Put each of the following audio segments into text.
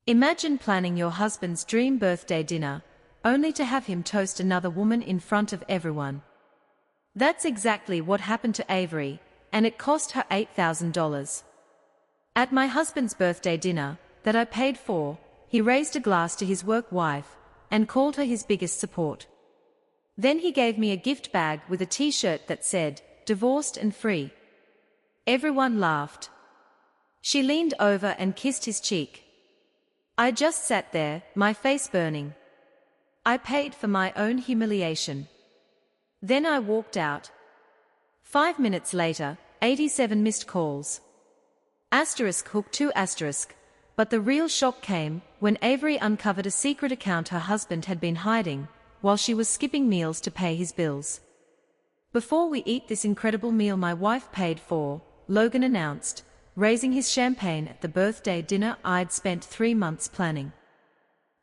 Imagine planning your husband's dream birthday dinner, only to have him toast another woman in front of everyone. That's exactly what happened to Avery, and it cost her $8,000. At my husband's birthday dinner, that I paid for, he raised a glass to his work wife, and called her his biggest support. Then he gave me a gift bag with a t-shirt that said, "Divorced and free." Everyone laughed. She leaned over and kissed his cheek. I just sat there, my face burning. I paid for my own humiliation. Then I walked out. 5 minutes later, 87 missed calls. Hook 2 asterisk. But the real shock came when Avery uncovered a secret account her husband had been hiding, while she was skipping meals to pay his bills. "Before we eat this incredible meal my wife paid for," Logan announced, raising his champagne at the birthday dinner I'd spent 3 months planning.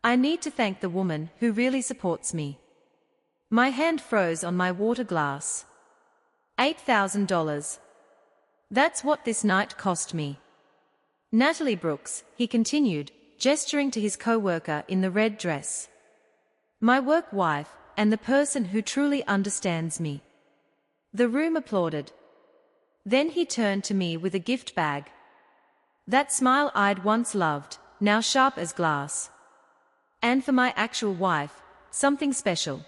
"I need to thank the woman who really supports me." My hand froze on my water glass. $8,000. That's what this night cost me. Natalie Brooks, he continued, gesturing to his co-worker in the red dress. "My work wife, and the person who truly understands me." The room applauded. Then he turned to me with a gift bag. That smile I'd once loved, now sharp as glass. And for my actual wife, something special.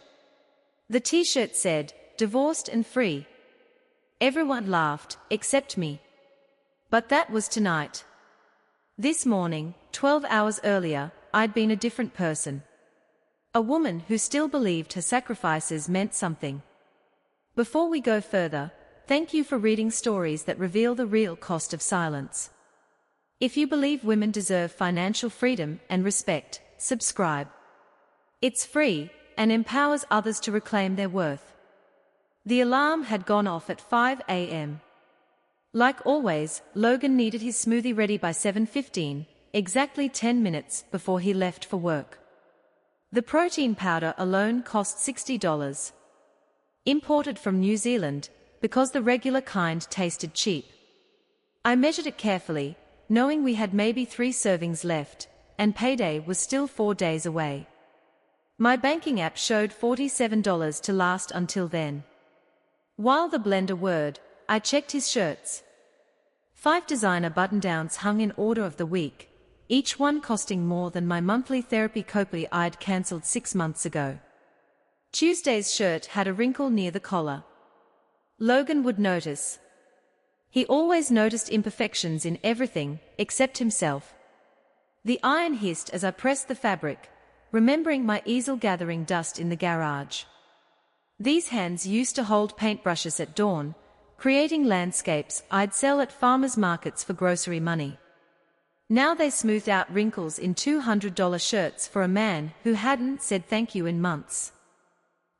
The t-shirt said, "Divorced and free." Everyone laughed, except me. But that was tonight. This morning, 12 hours earlier, I'd been a different person. A woman who still believed her sacrifices meant something. Before we go further, thank you for reading stories that reveal the real cost of silence. If you believe women deserve financial freedom and respect, subscribe. It's free, and empowers others to reclaim their worth. The alarm had gone off at 5 a.m. Like always, Logan needed his smoothie ready by 7:15, exactly 10 minutes before he left for work. The protein powder alone cost $60. Imported from New Zealand, because the regular kind tasted cheap. I measured it carefully, knowing we had maybe 3 servings left, and payday was still 4 days away. My banking app showed $47 to last until then. While the blender whirred, I checked his shirts. 5 designer button-downs hung in order of the week, each one costing more than my monthly therapy copay I'd cancelled 6 months ago. Tuesday's shirt had a wrinkle near the collar. Logan would notice. He always noticed imperfections in everything, except himself. The iron hissed as I pressed the fabric, remembering my easel gathering dust in the garage. These hands used to hold paintbrushes at dawn, creating landscapes I'd sell at farmers' markets for grocery money. Now they smoothed out wrinkles in $200 shirts for a man who hadn't said thank you in months.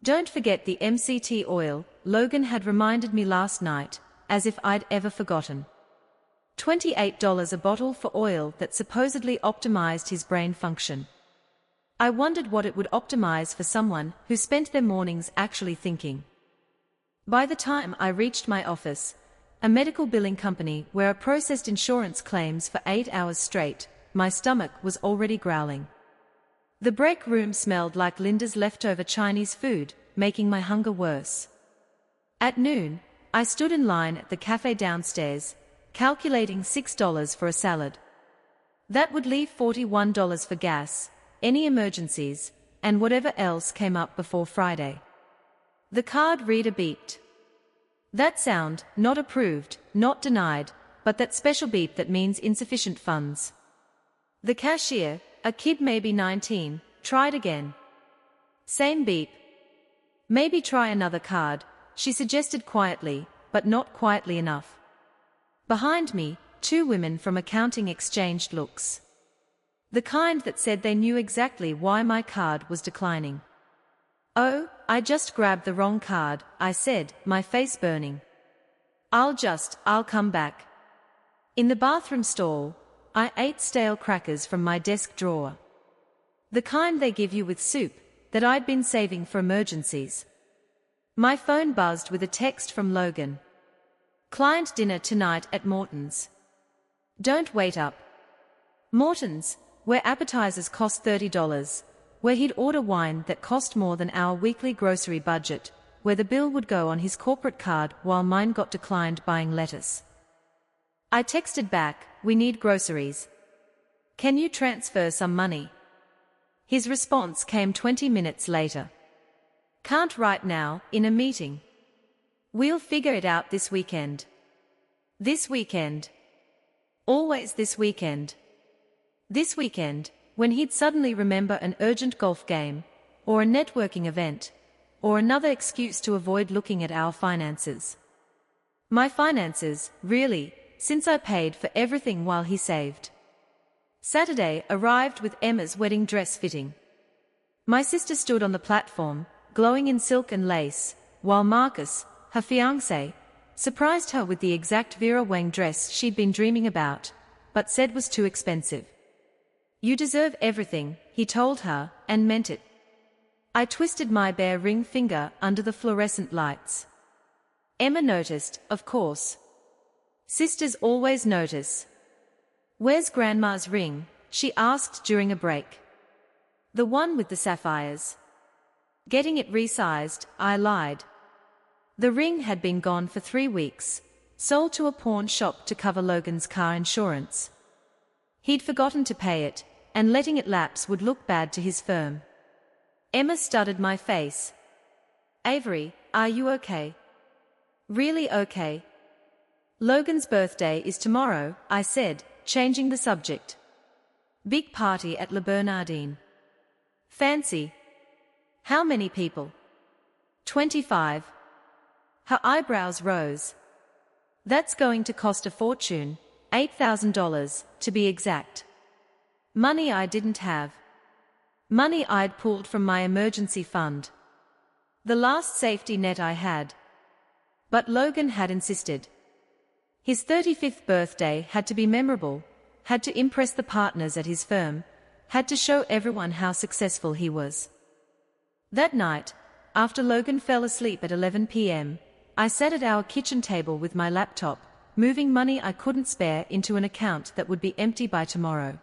"Don't forget the MCT oil," Logan had reminded me last night, as if I'd ever forgotten. $28 a bottle for oil that supposedly optimized his brain function. I wondered what it would optimize for someone who spent their mornings actually thinking. By the time I reached my office, a medical billing company where I processed insurance claims for 8 hours straight, my stomach was already growling. The break room smelled like Linda's leftover Chinese food, making my hunger worse. At noon, I stood in line at the cafe downstairs, calculating $6 for a salad. That would leave $41 for gas, any emergencies, and whatever else came up before Friday. The card reader beeped. That sound, not approved, not denied, but that special beep that means insufficient funds. The cashier, a kid maybe 19, tried again. Same beep. "Maybe try another card," she suggested quietly, but not quietly enough. Behind me, 2 women from accounting exchanged looks. The kind that said they knew exactly why my card was declining. "Oh, I just grabbed the wrong card," I said, my face burning. I'll come back." In the bathroom stall, I ate stale crackers from my desk drawer. The kind they give you with soup, that I'd been saving for emergencies. My phone buzzed with a text from Logan. "Client dinner tonight at Morton's. Don't wait up." Morton's, where appetizers cost $30, where he'd order wine that cost more than our weekly grocery budget, where the bill would go on his corporate card while mine got declined buying lettuce. I texted back, "We need groceries. Can you transfer some money?" His response came 20 minutes later. "Can't right now, in a meeting. We'll figure it out this weekend." This weekend. Always this weekend. This weekend, when he'd suddenly remember an urgent golf game, or a networking event, or another excuse to avoid looking at our finances. My finances, really, since I paid for everything while he saved. Saturday arrived with Emma's wedding dress fitting. My sister stood on the platform, glowing in silk and lace, while Marcus, her fiancé, surprised her with the exact Vera Wang dress she'd been dreaming about, but said was too expensive. "You deserve everything," he told her, and meant it. I twisted my bare ring finger under the fluorescent lights. Emma noticed, of course. Sisters always notice. "Where's Grandma's ring?" she asked during a break. "The one with the sapphires." "Getting it resized," I lied. The ring had been gone for 3 weeks, sold to a pawn shop to cover Logan's car insurance. He'd forgotten to pay it, and letting it lapse would look bad to his firm. Emma studied my face. "Avery, are you okay?" "Really okay." "Logan's birthday is tomorrow," I said, changing the subject. "Big party at Le Bernardine." "Fancy. How many people?" 25. Her eyebrows rose. "That's going to cost a fortune, $8,000, to be exact." Money I didn't have. Money I'd pulled from my emergency fund. The last safety net I had. But Logan had insisted. His 35th birthday had to be memorable, had to impress the partners at his firm, had to show everyone how successful he was. That night, after Logan fell asleep at 11 p.m., I sat at our kitchen table with my laptop, moving money I couldn't spare into an account that would be empty by tomorrow.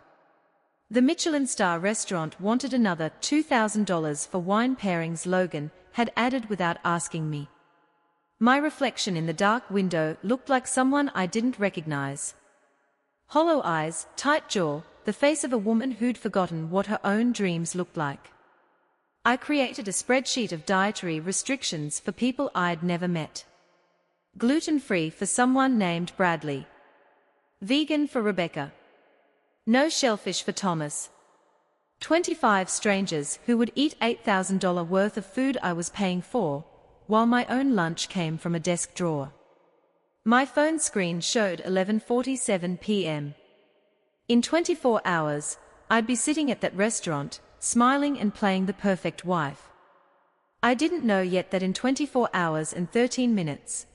The Michelin star restaurant wanted another $2,000 for wine pairings Logan had added without asking me. My reflection in the dark window looked like someone I didn't recognize. Hollow eyes, tight jaw, the face of a woman who'd forgotten what her own dreams looked like. I created a spreadsheet of dietary restrictions for people I'd never met. Gluten-free for someone named Bradley. Vegan for Rebecca. No shellfish for Thomas. 25 strangers who would eat $8,000 worth of food I was paying for, while my own lunch came from a desk drawer. My phone screen showed 11:47 p.m. In 24 hours, I'd be sitting at that restaurant, smiling and playing the perfect wife. I didn't know yet that in 24 hours and 13 minutes,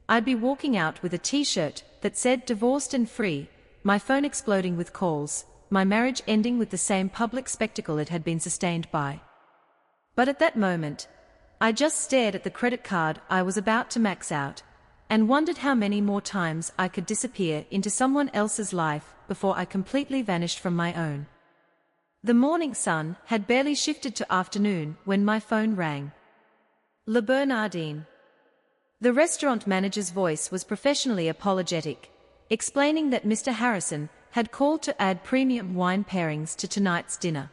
I'd be walking out with a t-shirt that said "divorced and free," my phone exploding with calls, my marriage ending with the same public spectacle it had been sustained by. But at that moment, I just stared at the credit card I was about to max out, and wondered how many more times I could disappear into someone else's life before I completely vanished from my own. The morning sun had barely shifted to afternoon when my phone rang. Le Bernardine. The restaurant manager's voice was professionally apologetic, explaining that Mr. Harrison had called to add premium wine pairings to tonight's dinner.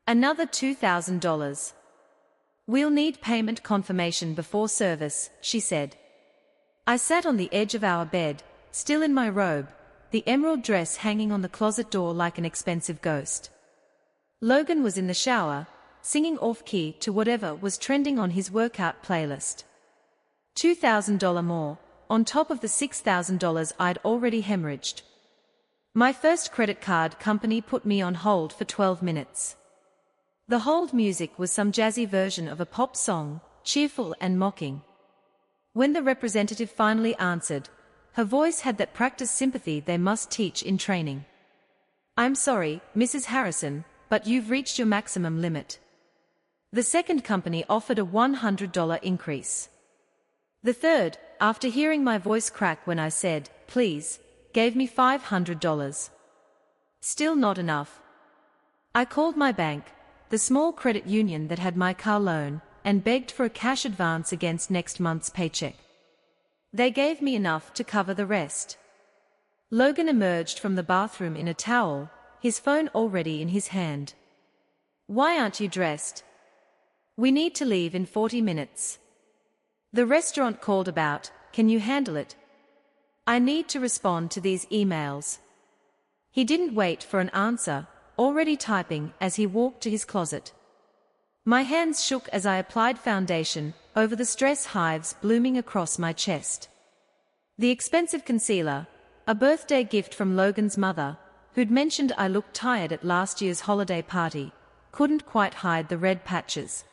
Another $2,000. "We'll need payment confirmation before service," she said. I sat on the edge of our bed, still in my robe, the emerald dress hanging on the closet door like an expensive ghost. Logan was in the shower, singing off-key to whatever was trending on his workout playlist. $2,000 more, on top of the $6,000 I'd already hemorrhaged. My first credit card company put me on hold for 12 minutes. The hold music was some jazzy version of a pop song, cheerful and mocking. When the representative finally answered, her voice had that practiced sympathy they must teach in training. "I'm sorry, Mrs. Harrison, but you've reached your maximum limit." The second company offered a $100 increase. The third, after hearing my voice crack when I said, "Please," gave me $500. Still not enough. I called my bank, the small credit union that had my car loan, and begged for a cash advance against next month's paycheck. They gave me enough to cover the rest. Logan emerged from the bathroom in a towel, his phone already in his hand. Why aren't you dressed? We need to leave in 40 minutes. The restaurant called about, can you handle it? I need to respond to these emails. He didn't wait for an answer, already typing as he walked to his closet. My hands shook as I applied foundation over the stress hives blooming across my chest. The expensive concealer, a birthday gift from Logan's mother, who'd mentioned I looked tired at last year's holiday party, couldn't quite hide the red patches.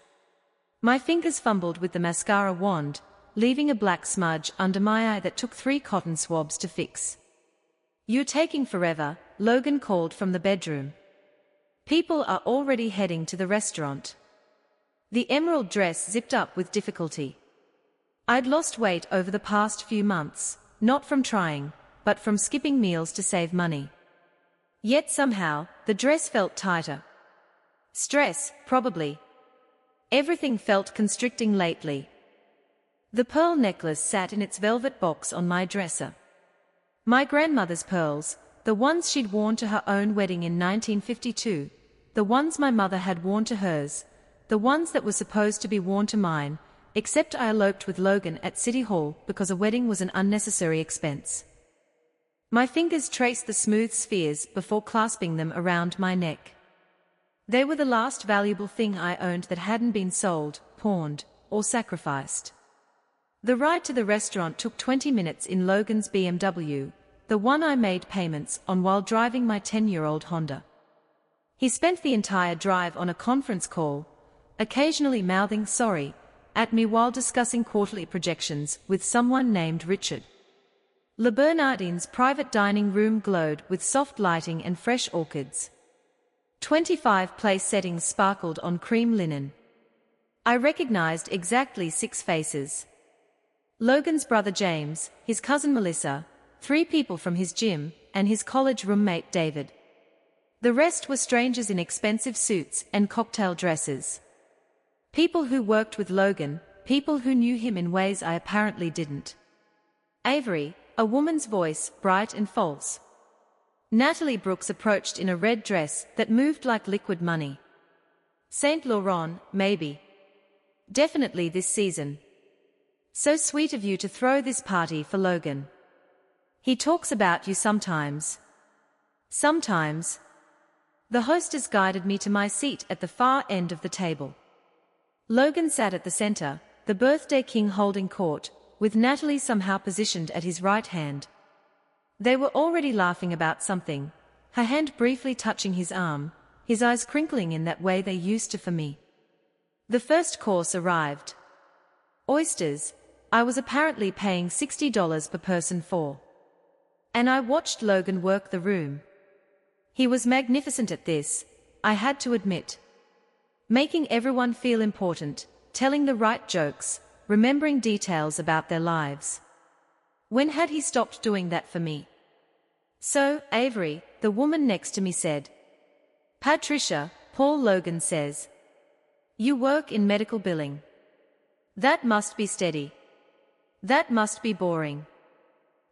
My fingers fumbled with the mascara wand, leaving a black smudge under my eye that took 3 cotton swabs to fix. You're taking forever, Logan called from the bedroom. People are already heading to the restaurant. The emerald dress zipped up with difficulty. I'd lost weight over the past few months, not from trying, but from skipping meals to save money. Yet somehow, the dress felt tighter. Stress, probably. Everything felt constricting lately. The pearl necklace sat in its velvet box on my dresser. My grandmother's pearls, the ones she'd worn to her own wedding in 1952, the ones my mother had worn to hers, the ones that were supposed to be worn to mine, except I eloped with Logan at City Hall because a wedding was an unnecessary expense. My fingers traced the smooth spheres before clasping them around my neck. They were the last valuable thing I owned that hadn't been sold, pawned, or sacrificed. The ride to the restaurant took 20 minutes in Logan's BMW, the one I made payments on while driving my 10-year-old Honda. He spent the entire drive on a conference call, occasionally mouthing sorry at me while discussing quarterly projections with someone named Richard. Le Bernardine's private dining room glowed with soft lighting and fresh orchids. 25 place settings sparkled on cream linen. I recognized exactly 6 faces. Logan's brother James, his cousin Melissa, 3 people from his gym, and his college roommate David. The rest were strangers in expensive suits and cocktail dresses. People who worked with Logan, people who knew him in ways I apparently didn't. Avery, a woman's voice, bright and false. Natalie Brooks approached in a red dress that moved like liquid money. Saint Laurent, maybe. Definitely this season. So sweet of you to throw this party for Logan. He talks about you sometimes. Sometimes. The hostess guided me to my seat at the far end of the table. Logan sat at the center, the birthday king holding court, with Natalie somehow positioned at his right hand. They were already laughing about something, her hand briefly touching his arm, his eyes crinkling in that way they used to for me. The first course arrived. Oysters, I was apparently paying $60 per person for. And I watched Logan work the room. He was magnificent at this, I had to admit. Making everyone feel important, telling the right jokes, remembering details about their lives. When had he stopped doing that for me? So, Avery, the woman next to me said. Patricia, Paul Logan says. You work in medical billing. That must be steady. That must be boring.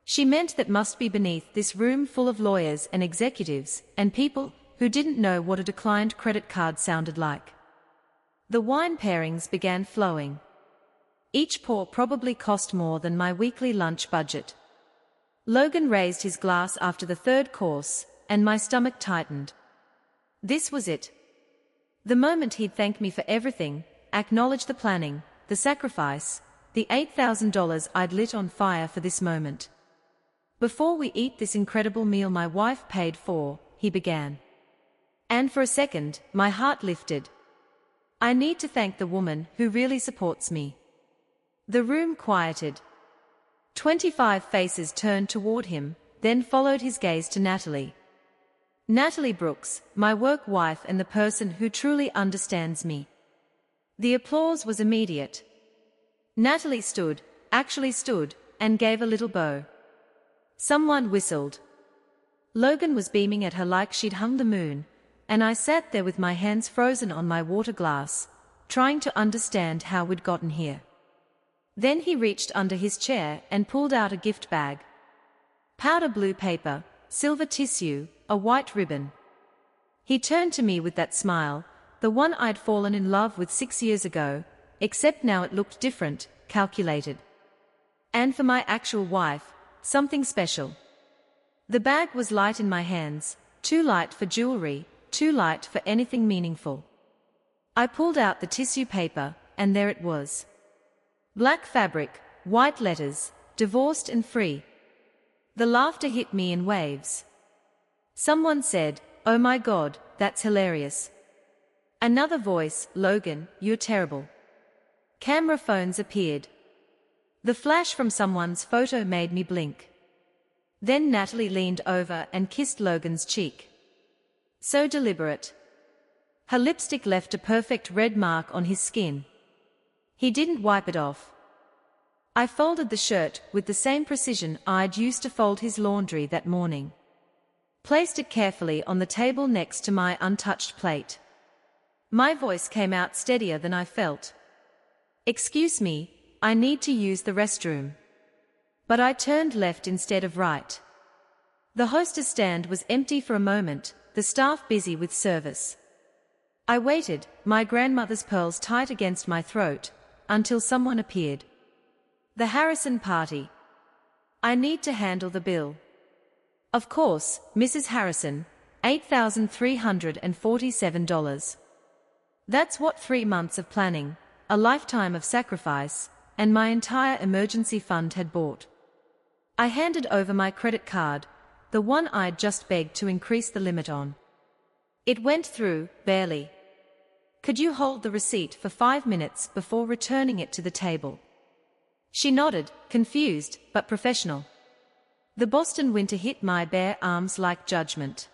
She meant that must be beneath this room full of lawyers and executives, and people who didn't know what a declined credit card sounded like. The wine pairings began flowing. Each pour probably cost more than my weekly lunch budget. Logan raised his glass after the third course, and my stomach tightened. This was it. The moment he'd thank me for everything, acknowledge the planning, the sacrifice, the $8,000 I'd lit on fire for this moment. Before we eat this incredible meal my wife paid for, he began. And for a second, my heart lifted. I need to thank the woman who really supports me. The room quieted. 25 faces turned toward him, then followed his gaze to Natalie. Natalie Brooks, my work wife and the person who truly understands me. The applause was immediate. Natalie stood, actually stood, and gave a little bow. Someone whistled. Logan was beaming at her like she'd hung the moon, and I sat there with my hands frozen on my water glass, trying to understand how we'd gotten here. Then he reached under his chair and pulled out a gift bag. Powder blue paper, silver tissue, a white ribbon. He turned to me with that smile, the one I'd fallen in love with 6 years ago, except now it looked different, calculated. And for my actual wife, something special. The bag was light in my hands, too light for jewelry, too light for anything meaningful. I pulled out the tissue paper, and there it was. Black fabric, white letters, divorced and free. The laughter hit me in waves. Someone said, "Oh my God, that's hilarious." Another voice, "Logan, you're terrible." Camera phones appeared. The flash from someone's photo made me blink. Then Natalie leaned over and kissed Logan's cheek. So deliberate. Her lipstick left a perfect red mark on his skin. He didn't wipe it off. I folded the shirt with the same precision I'd used to fold his laundry that morning. Placed it carefully on the table next to my untouched plate. My voice came out steadier than I felt. "Excuse me, I need to use the restroom." But I turned left instead of right. The hostess stand was empty for a moment, the staff busy with service. I waited, my grandmother's pearls tight against my throat, until someone appeared. The Harrison party. I need to handle the bill. Of course, Mrs. Harrison, $8,347. That's what 3 months of planning, a lifetime of sacrifice, and my entire emergency fund had bought. I handed over my credit card, the one I'd just begged to increase the limit on. It went through, barely. "Could you hold the receipt for 5 minutes before returning it to the table?" She nodded, confused, but professional. The Boston winter hit my bare arms like judgment.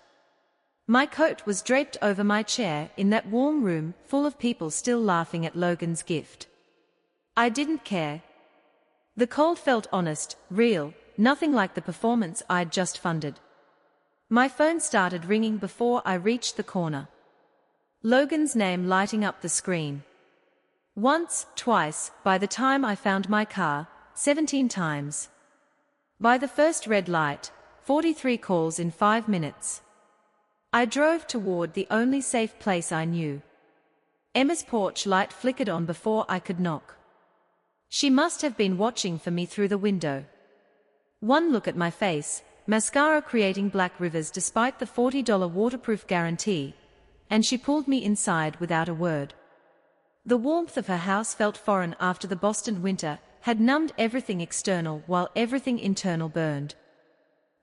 My coat was draped over my chair in that warm room full of people still laughing at Logan's gift. I didn't care. The cold felt honest, real, nothing like the performance I'd just funded. My phone started ringing before I reached the corner. Logan's name lighting up the screen. Once, twice, by the time I found my car, 17 times. By the first red light, 43 calls in 5 minutes. I drove toward the only safe place I knew. Emma's porch light flickered on before I could knock. She must have been watching for me through the window. One look at my face, mascara creating black rivers despite the $40 waterproof guarantee, and she pulled me inside without a word. The warmth of her house felt foreign after the Boston winter had numbed everything external while everything internal burned.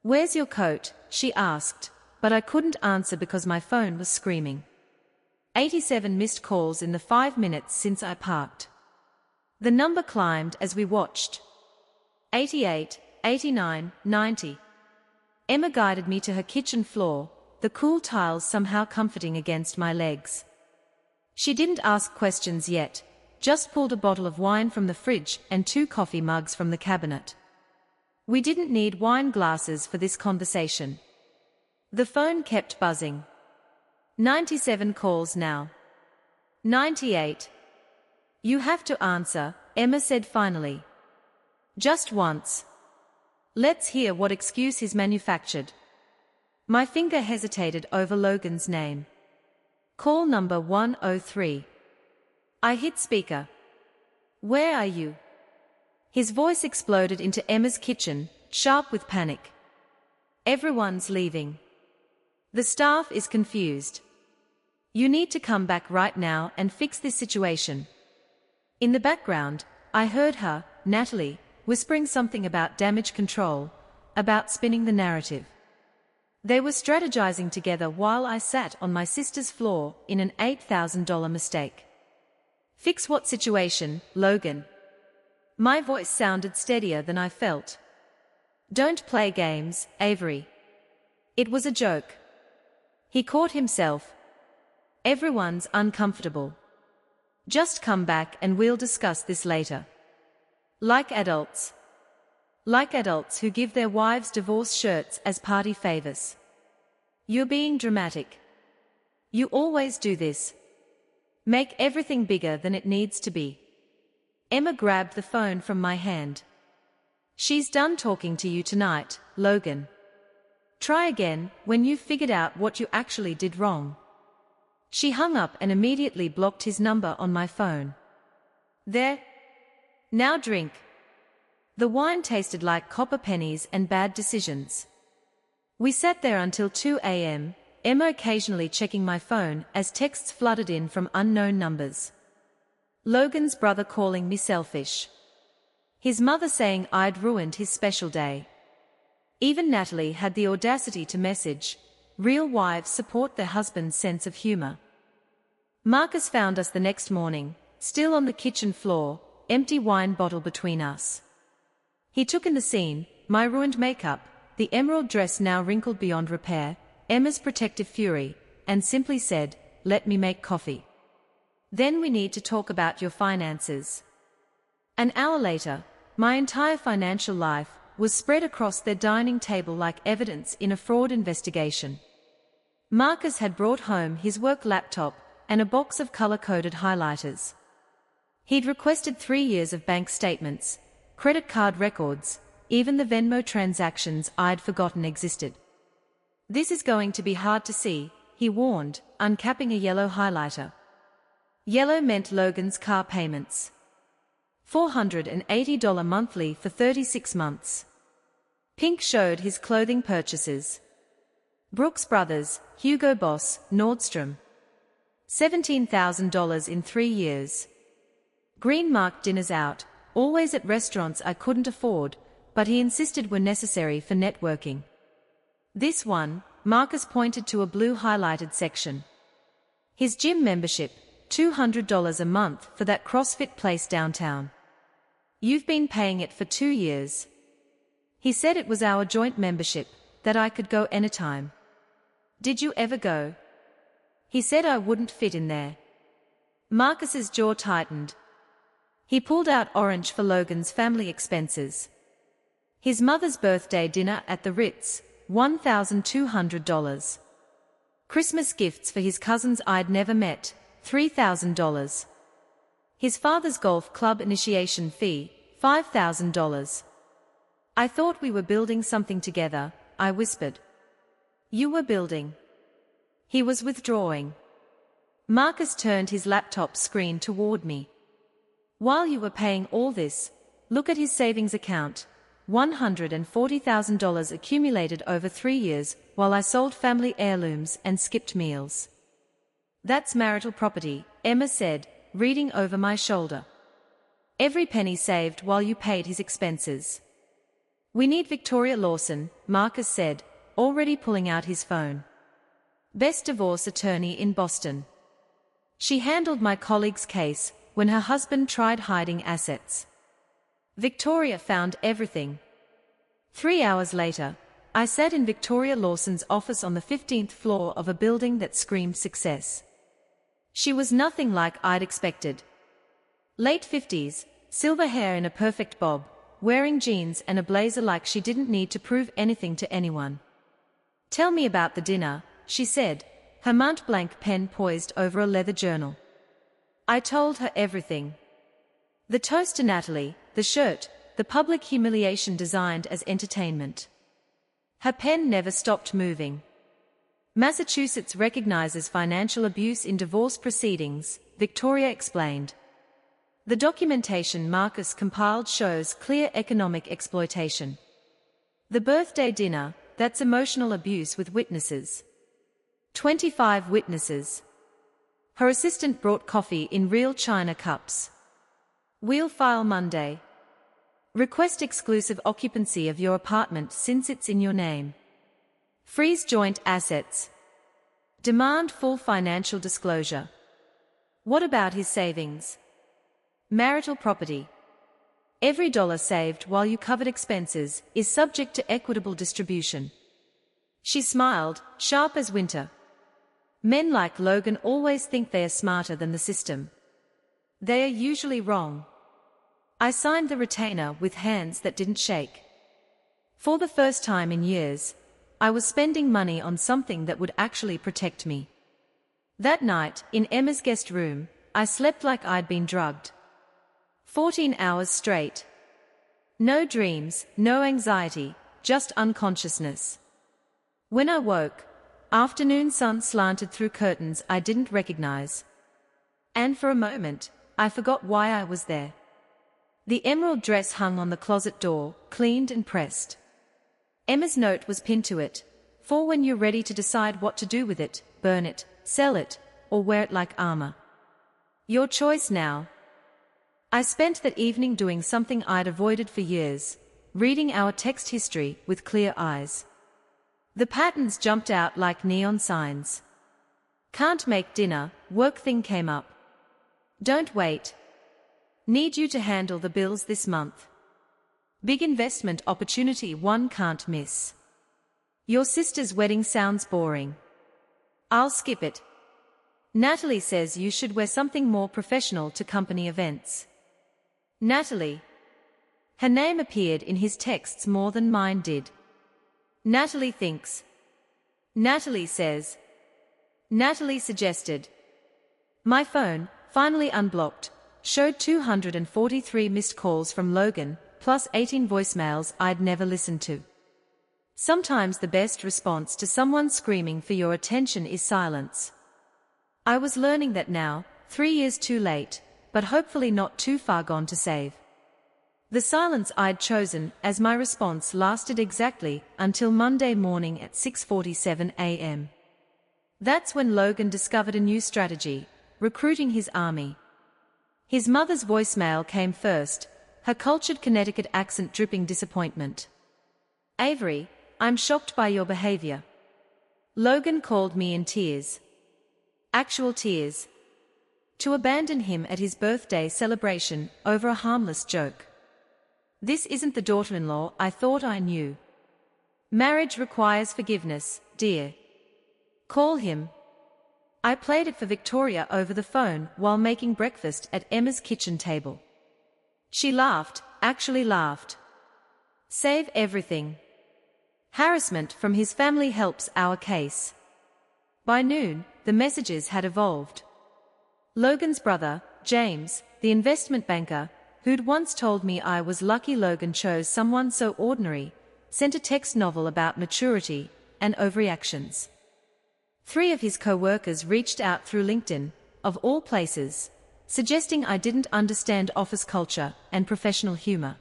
"Where's your coat?" she asked, but I couldn't answer because my phone was screaming. 87 missed calls in the 5 minutes since I parked. The number climbed as we watched. 88, 89, 90. Emma guided me to her kitchen floor, the cool tiles somehow comforting against my legs. She didn't ask questions yet, just pulled a bottle of wine from the fridge and 2 coffee mugs from the cabinet. We didn't need wine glasses for this conversation. The phone kept buzzing. 97 calls now. 98. "You have to answer," Emma said finally. "Just once. Let's hear what excuse he's manufactured." My finger hesitated over Logan's name. "Call number 103. I hit speaker. "Where are you?" His voice exploded into Emma's kitchen, sharp with panic. "Everyone's leaving. The staff is confused. You need to come back right now and fix this situation." In the background, I heard her, Natalie, whispering something about damage control, about spinning the narrative. They were strategizing together while I sat on my sister's floor in an $8,000 mistake. "Fix what situation, Logan?" My voice sounded steadier than I felt. "Don't play games, Avery." It was a joke. He caught himself. "Everyone's uncomfortable. Just come back and we'll discuss this later." Like adults. Like adults who give their wives divorce shirts as party favors. "You're being dramatic." You always do this. Make everything bigger than it needs to be. Emma grabbed the phone from my hand. She's done talking to you tonight, Logan. Try again when you've figured out what you actually did wrong. She hung up and immediately blocked his number on my phone. There. Now drink. The wine tasted like copper pennies and bad decisions. We sat there until 2 a.m., Emma occasionally checking my phone as texts flooded in from unknown numbers. Logan's brother calling me selfish. His mother saying I'd ruined his special day. Even Natalie had the audacity to message, "Real wives support their husband's sense of humor." Marcus found us the next morning, still on the kitchen floor, empty wine bottle between us. He took in the scene, my ruined makeup, the emerald dress now wrinkled beyond repair, Emma's protective fury, and simply said, "Let me make coffee. Then we need to talk about your finances." An hour later, my entire financial life was spread across their dining table like evidence in a fraud investigation. Marcus had brought home his work laptop and a box of color-coded highlighters. He'd requested 3 years of bank statements, credit card records, even the Venmo transactions I'd forgotten existed. "This is going to be hard to see," he warned, uncapping a yellow highlighter. Yellow meant Logan's car payments. $480 monthly for 36 months. Pink showed his clothing purchases. Brooks Brothers, Hugo Boss, Nordstrom. $17,000 in 3 years. Green marked dinners out, always at restaurants I couldn't afford, but he insisted were necessary for networking. This one, Marcus pointed to a blue highlighted section. His gym membership, $200 a month for that CrossFit place downtown. "You've been paying it for 2 years. He said it was our joint membership, that I could go anytime. "Did you ever go?" He said I wouldn't fit in there. Marcus's jaw tightened. He pulled out orange for Logan's family expenses. His mother's birthday dinner at the Ritz, $1,200. Christmas gifts for his cousins I'd never met, $3,000. His father's golf club initiation fee, $5,000. "I thought we were building something together," I whispered. "You were building." He was withdrawing. Marcus turned his laptop screen toward me. "While you were paying all this, look at his savings account, $140,000 accumulated over 3 years while I sold family heirlooms and skipped meals." "That's marital property," Emma said, reading over my shoulder. "Every penny saved while you paid his expenses." "We need Victoria Lawson," Marcus said, already pulling out his phone. "Best divorce attorney in Boston. She handled my colleague's case when her husband tried hiding assets. Victoria found everything." 3 hours later, I sat in Victoria Lawson's office on the 15th floor of a building that screamed success. She was nothing like I'd expected. Late 50s, silver hair in a perfect bob, wearing jeans and a blazer like she didn't need to prove anything to anyone. "Tell me about the dinner," she said, her Mont Blanc pen poised over a leather journal. I told her everything. The toast to Natalie, the shirt, the public humiliation designed as entertainment. Her pen never stopped moving. "Massachusetts recognizes financial abuse in divorce proceedings," Victoria explained. "The documentation Marcus compiled shows clear economic exploitation. The birthday dinner, that's emotional abuse with witnesses. 25 witnesses. Her assistant brought coffee in real china cups. We'll file Monday. Request exclusive occupancy of your apartment since it's in your name. Freeze joint assets. Demand full financial disclosure." What about his savings? Marital property. Every dollar saved while you covered expenses is subject to equitable distribution. She smiled, sharp as winter. Men like Logan always think they are smarter than the system. They are usually wrong. I signed the retainer with hands that didn't shake. For the first time in years, I was spending money on something that would actually protect me. That night, in Emma's guest room, I slept like I'd been drugged. 14 hours straight. No dreams, no anxiety, just unconsciousness. When I woke, afternoon sun slanted through curtains I didn't recognize. And for a moment, I forgot why I was there. The emerald dress hung on the closet door, cleaned and pressed. Emma's note was pinned to it, for when you're ready to decide what to do with it, burn it, sell it, or wear it like armor. Your choice now. I spent that evening doing something I'd avoided for years, reading our text history with clear eyes. The patterns jumped out like neon signs. Can't make dinner, work thing came up. Don't wait. Need you to handle the bills this month. Big investment opportunity one can't miss. Your sister's wedding sounds boring. I'll skip it. Natalie says you should wear something more professional to company events. Natalie. Her name appeared in his texts more than mine did. Natalie thinks. Natalie says. Natalie suggested. My phone, finally unblocked, showed 243 missed calls from Logan, plus 18 voicemails I'd never listened to. Sometimes the best response to someone screaming for your attention is silence. I was learning that now, 3 years too late, but hopefully not too far gone to save. The silence I'd chosen as my response lasted exactly until Monday morning at 6:47 a.m. That's when Logan discovered a new strategy, recruiting his army. His mother's voicemail came first, her cultured Connecticut accent dripping disappointment. Avery, I'm shocked by your behavior. Logan called me in tears. Actual tears. To abandon him at his birthday celebration over a harmless joke. This isn't the daughter-in-law I thought I knew. Marriage requires forgiveness, dear. Call him. I played it for Victoria over the phone while making breakfast at Emma's kitchen table. She laughed, actually laughed. Save everything. Harassment from his family helps our case. By noon, the messages had evolved. Logan's brother, James, the investment banker, who'd once told me I was lucky Logan chose someone so ordinary, sent a text novel about maturity and overreactions. 3 of his co-workers reached out through LinkedIn, of all places, suggesting I didn't understand office culture and professional humor.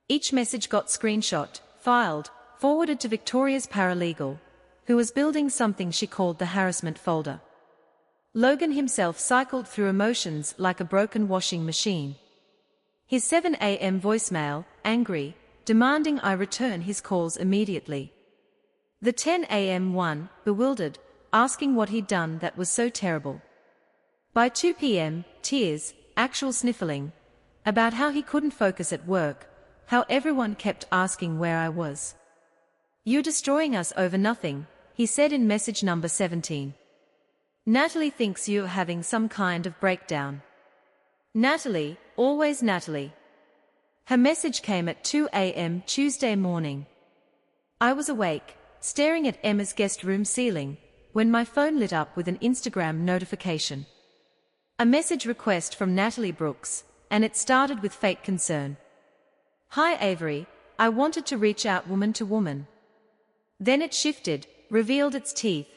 Each message got screenshot, filed, forwarded to Victoria's paralegal, who was building something she called the harassment folder. Logan himself cycled through emotions like a broken washing machine. His 7 a.m. voicemail, angry, demanding I return his calls immediately. The 10 a.m. one, bewildered, asking what he'd done that was so terrible. By 2 p.m., tears, actual sniffling, about how he couldn't focus at work, how everyone kept asking where I was. You're destroying us over nothing, he said in message number 17. Natalie thinks you're having some kind of breakdown. Natalie, always Natalie. Her message came at 2 a.m. Tuesday morning. I was awake, staring at Emma's guest room ceiling, when my phone lit up with an Instagram notification. A message request from Natalie Brooks, and it started with fake concern. Hi Avery, I wanted to reach out woman to woman. Then it shifted, revealed its teeth.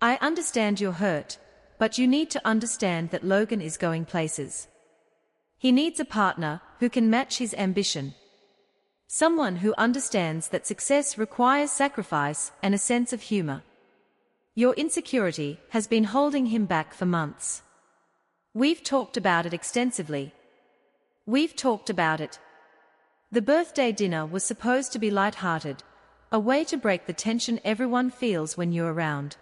I understand you're hurt, but you need to understand that Logan is going places. He needs a partner who can match his ambition. Someone who understands that success requires sacrifice and a sense of humor. Your insecurity has been holding him back for months. We've talked about it extensively. We've talked about it. The birthday dinner was supposed to be light-hearted, a way to break the tension everyone feels when you're around.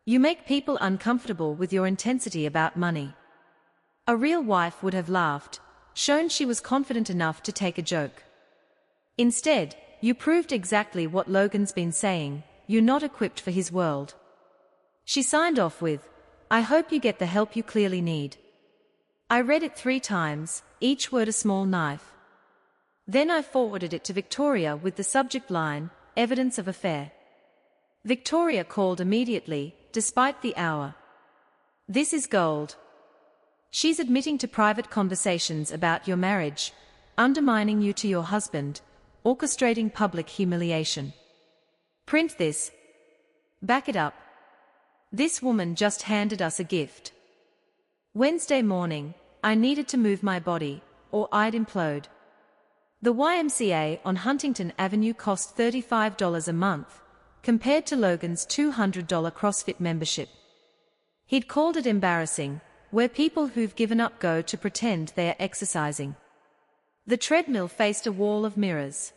You make people uncomfortable with your intensity about money. A real wife would have laughed, shown she was confident enough to take a joke. Instead, you proved exactly what Logan's been saying, you're not equipped for his world. She signed off with, I hope you get the help you clearly need. I read it 3 times, each word a small knife. Then I forwarded it to Victoria with the subject line, evidence of affair. Victoria called immediately, despite the hour. This is gold. She's admitting to private conversations about your marriage, undermining you to your husband, orchestrating public humiliation. Print this. Back it up. This woman just handed us a gift. Wednesday morning, I needed to move my body, or I'd implode. The YMCA on Huntington Avenue cost $35 a month, compared to Logan's $200 CrossFit membership. He'd called it embarrassing, where people who've given up go to pretend they are exercising. The treadmill faced a wall of mirrors.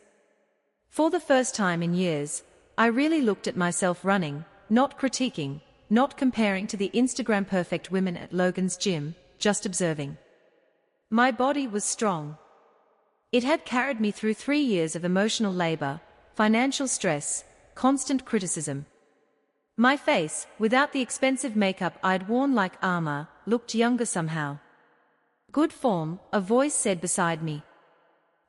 For the first time in years, I really looked at myself running, not critiquing, not comparing to the Instagram perfect women at Logan's gym, just observing. My body was strong. It had carried me through 3 years of emotional labor, financial stress, constant criticism. My face, without the expensive makeup I'd worn like armor, looked younger somehow. Good form, a voice said beside me.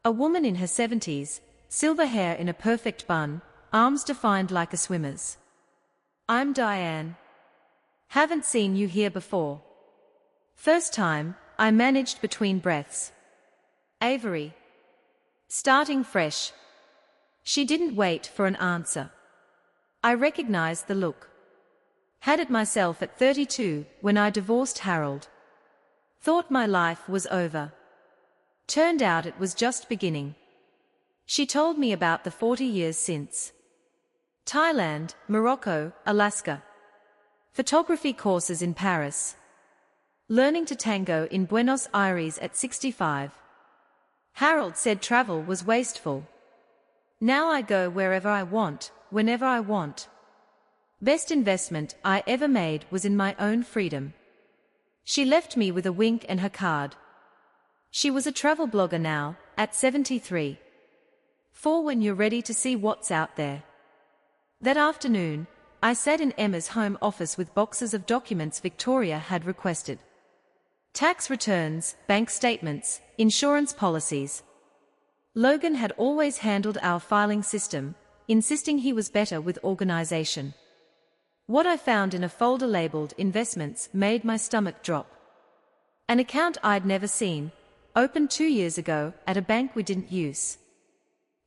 A woman in her 70s, silver hair in a perfect bun, arms defined like a swimmer's. I'm Diane. Haven't seen you here before. First time, I managed between breaths. Avery. Starting fresh. She didn't wait for an answer. I recognized the look. Had it myself at 32 when I divorced Harold. Thought my life was over. Turned out it was just beginning. She told me about the 40 years since. Thailand, Morocco, Alaska. Photography courses in Paris. Learning to tango in Buenos Aires at 65. Harold said travel was wasteful. Now I go wherever I want, whenever I want. Best investment I ever made was in my own freedom. She left me with a wink and her card. She was a travel blogger now, at 73. For when you're ready to see what's out there. That afternoon, I sat in Emma's home office with boxes of documents Victoria had requested. Tax returns, bank statements, insurance policies. Logan had always handled our filing system, insisting he was better with organization. What I found in a folder labeled investments made my stomach drop. An account I'd never seen, opened 2 years ago at a bank we didn't use.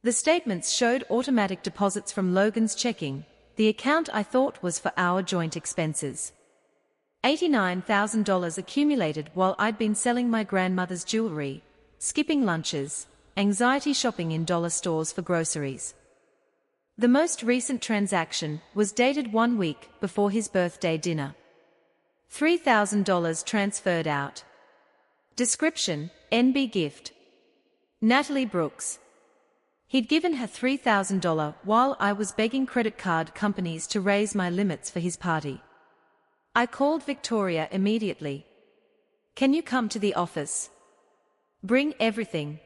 The statements showed automatic deposits from Logan's checking, the account I thought was for our joint expenses. $89,000 accumulated while I'd been selling my grandmother's jewelry, skipping lunches, anxiety shopping in dollar stores for groceries. The most recent transaction was dated 1 week before his birthday dinner. $3,000 transferred out. Description, NB gift. Natalie Brooks. He'd given her $3,000 while I was begging credit card companies to raise my limits for his party. I called Victoria immediately. Can you come to the office? Bring everything.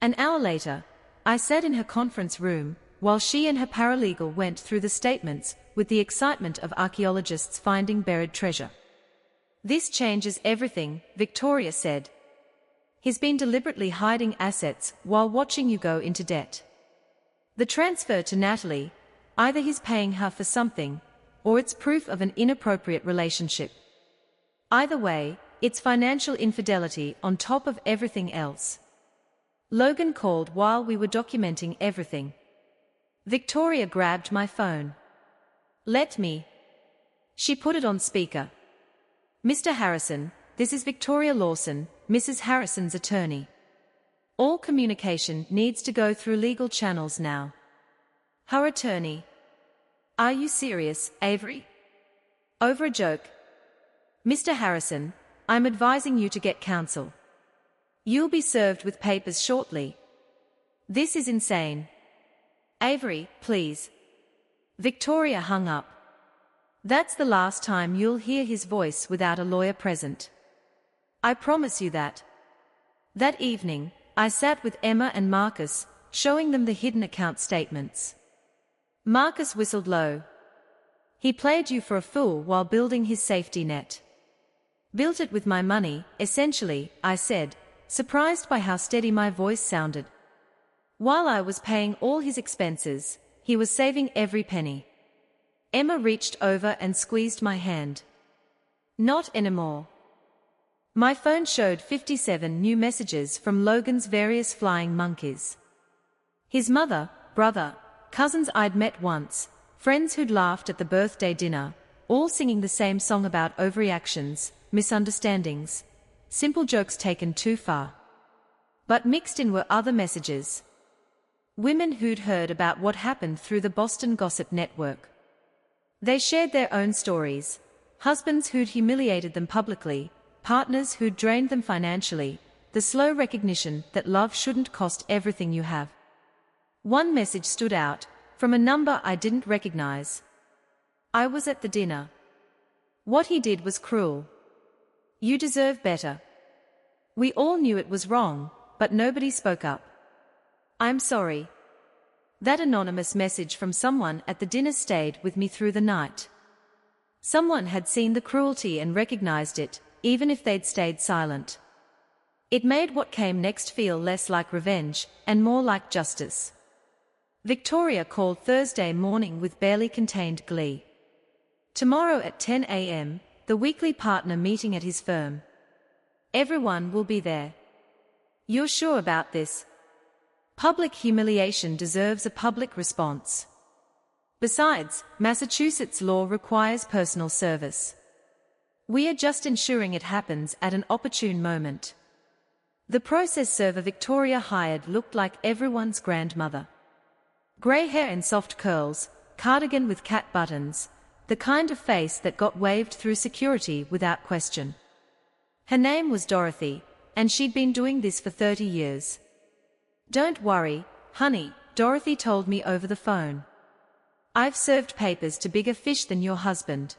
An hour later, I sat in her conference room, while she and her paralegal went through the statements with the excitement of archaeologists finding buried treasure. This changes everything, Victoria said. He's been deliberately hiding assets while watching you go into debt. The transfer to Natalie, either he's paying her for something, or it's proof of an inappropriate relationship. Either way, it's financial infidelity on top of everything else. Logan called while we were documenting everything. Victoria grabbed my phone. Let me. She put it on speaker. Mr. Harrison, this is Victoria Lawson, Mrs. Harrison's attorney. All communication needs to go through legal channels now. Her attorney. Are you serious, Avery? Over a joke. Mr. Harrison, I'm advising you to get counsel. You'll be served with papers shortly. This is insane. Avery, please. Victoria hung up. That's the last time you'll hear his voice without a lawyer present. I promise you that. That evening, I sat with Emma and Marcus, showing them the hidden account statements. Marcus whistled low. He played you for a fool while building his safety net. Built it with my money, essentially, I said, surprised by how steady my voice sounded. While I was paying all his expenses, he was saving every penny. Emma reached over and squeezed my hand. Not anymore. My phone showed 57 new messages from Logan's various flying monkeys. His mother, brother, cousins I'd met once, friends who'd laughed at the birthday dinner, all singing the same song about overreactions, misunderstandings, simple jokes taken too far. But mixed in were other messages. Women who'd heard about what happened through the Boston Gossip Network. They shared their own stories, husbands who'd humiliated them publicly, partners who'd drained them financially, the slow recognition that love shouldn't cost everything you have. One message stood out, from a number I didn't recognize. I was at the dinner. What he did was cruel. You deserve better. We all knew it was wrong, but nobody spoke up. I'm sorry. That anonymous message from someone at the dinner stayed with me through the night. Someone had seen the cruelty and recognized it, even if they'd stayed silent. It made what came next feel less like revenge, and more like justice. Victoria called Thursday morning with barely contained glee. Tomorrow at 10 a.m., the weekly partner meeting at his firm. Everyone will be there. You're sure about this? Public humiliation deserves a public response. Besides, Massachusetts law requires personal service. We are just ensuring it happens at an opportune moment. The process server Victoria hired looked like everyone's grandmother. Grey hair and soft curls, cardigan with cat buttons, the kind of face that got waved through security without question. Her name was Dorothy, and she'd been doing this for 30 years. Don't worry, honey, Dorothy told me over the phone. I've served papers to bigger fish than your husband.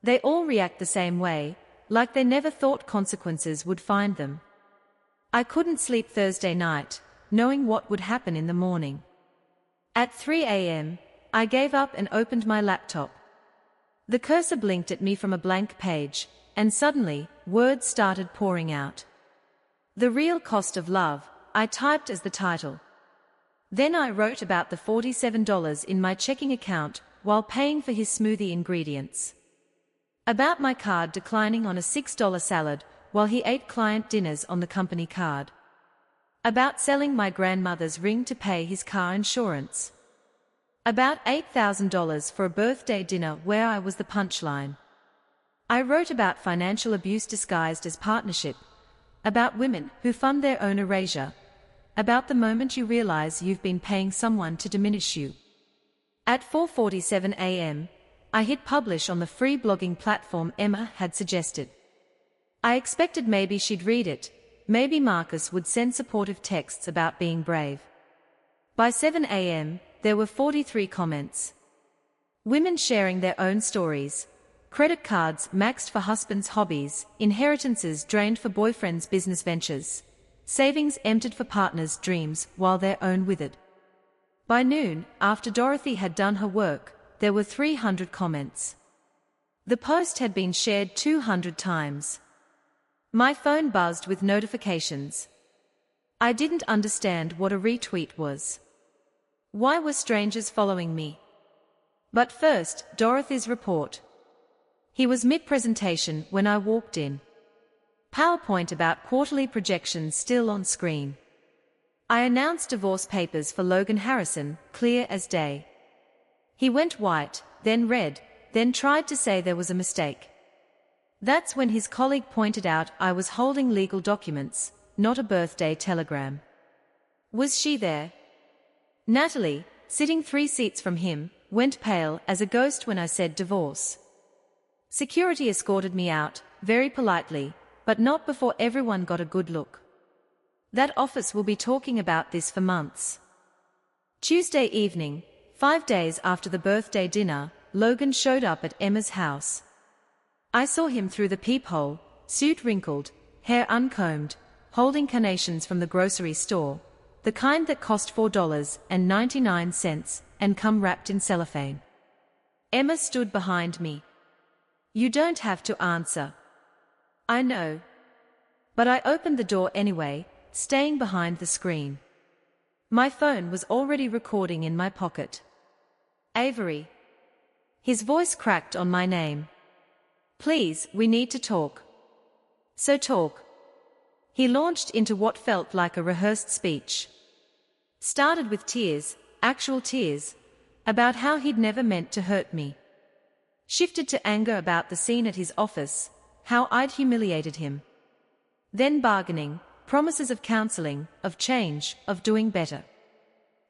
They all react the same way, like they never thought consequences would find them. I couldn't sleep Thursday night, knowing what would happen in the morning. At 3 a.m., I gave up and opened my laptop. The cursor blinked at me from a blank page, and suddenly, words started pouring out. The real cost of love, I typed as the title. Then I wrote about the $47 in my checking account while paying for his smoothie ingredients. About my card declining on a $6 salad while he ate client dinners on the company card. About selling my grandmother's ring to pay his car insurance. About $8,000 for a birthday dinner where I was the punchline. I wrote about financial abuse disguised as partnership, about women who fund their own erasure, about the moment you realize you've been paying someone to diminish you. At 4:47 a.m., I hit publish on the free blogging platform Emma had suggested. I expected maybe she'd read it, maybe Marcus would send supportive texts about being brave. By 7 a.m., there were 43 comments. Women sharing their own stories. Credit cards maxed for husbands' hobbies, inheritances drained for boyfriends' business ventures, savings emptied for partners' dreams while their own withered. By noon, after Dorothy had done her work, there were 300 comments. The post had been shared 200 times. My phone buzzed with notifications. I didn't understand what a retweet was. Why were strangers following me? But first, Dorothy's report. He was mid-presentation when I walked in. PowerPoint about quarterly projections still on screen. I announced divorce papers for Logan Harrison, clear as day. He went white, then red, then tried to say there was a mistake. That's when his colleague pointed out I was holding legal documents, not a birthday telegram. Was she there? Natalie, sitting 3 seats from him, went pale as a ghost when I said divorce. Security escorted me out, very politely, but not before everyone got a good look. That office will be talking about this for months. Tuesday evening, 5 days after the birthday dinner, Logan showed up at Emma's house. I saw him through the peephole, suit wrinkled, hair uncombed, holding carnations from the grocery store, the kind that cost $4.99 and come wrapped in cellophane. Emma stood behind me. You don't have to answer. I know. But I opened the door anyway, staying behind the screen. My phone was already recording in my pocket. Avery. His voice cracked on my name. Please, we need to talk. So talk. He launched into what felt like a rehearsed speech. Started with tears, actual tears, about how he'd never meant to hurt me. Shifted to anger about the scene at his office, how I'd humiliated him. Then bargaining, promises of counseling, of change, of doing better.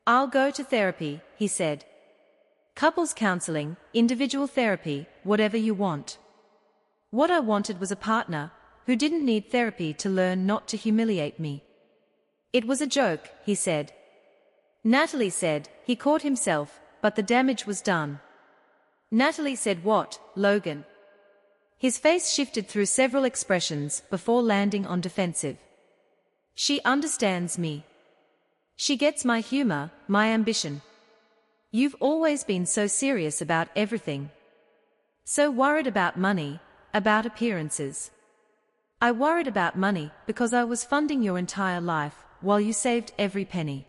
I'll go to therapy, he said. Couples counseling, individual therapy, whatever you want. What I wanted was a partner who didn't need therapy to learn not to humiliate me. It was a joke, he said. Natalie said, he caught himself, but the damage was done. Natalie said what, Logan? His face shifted through several expressions before landing on defensive. She understands me. She gets my humor, my ambition. You've always been so serious about everything. So worried about money, about appearances. I worried about money because I was funding your entire life while you saved every penny.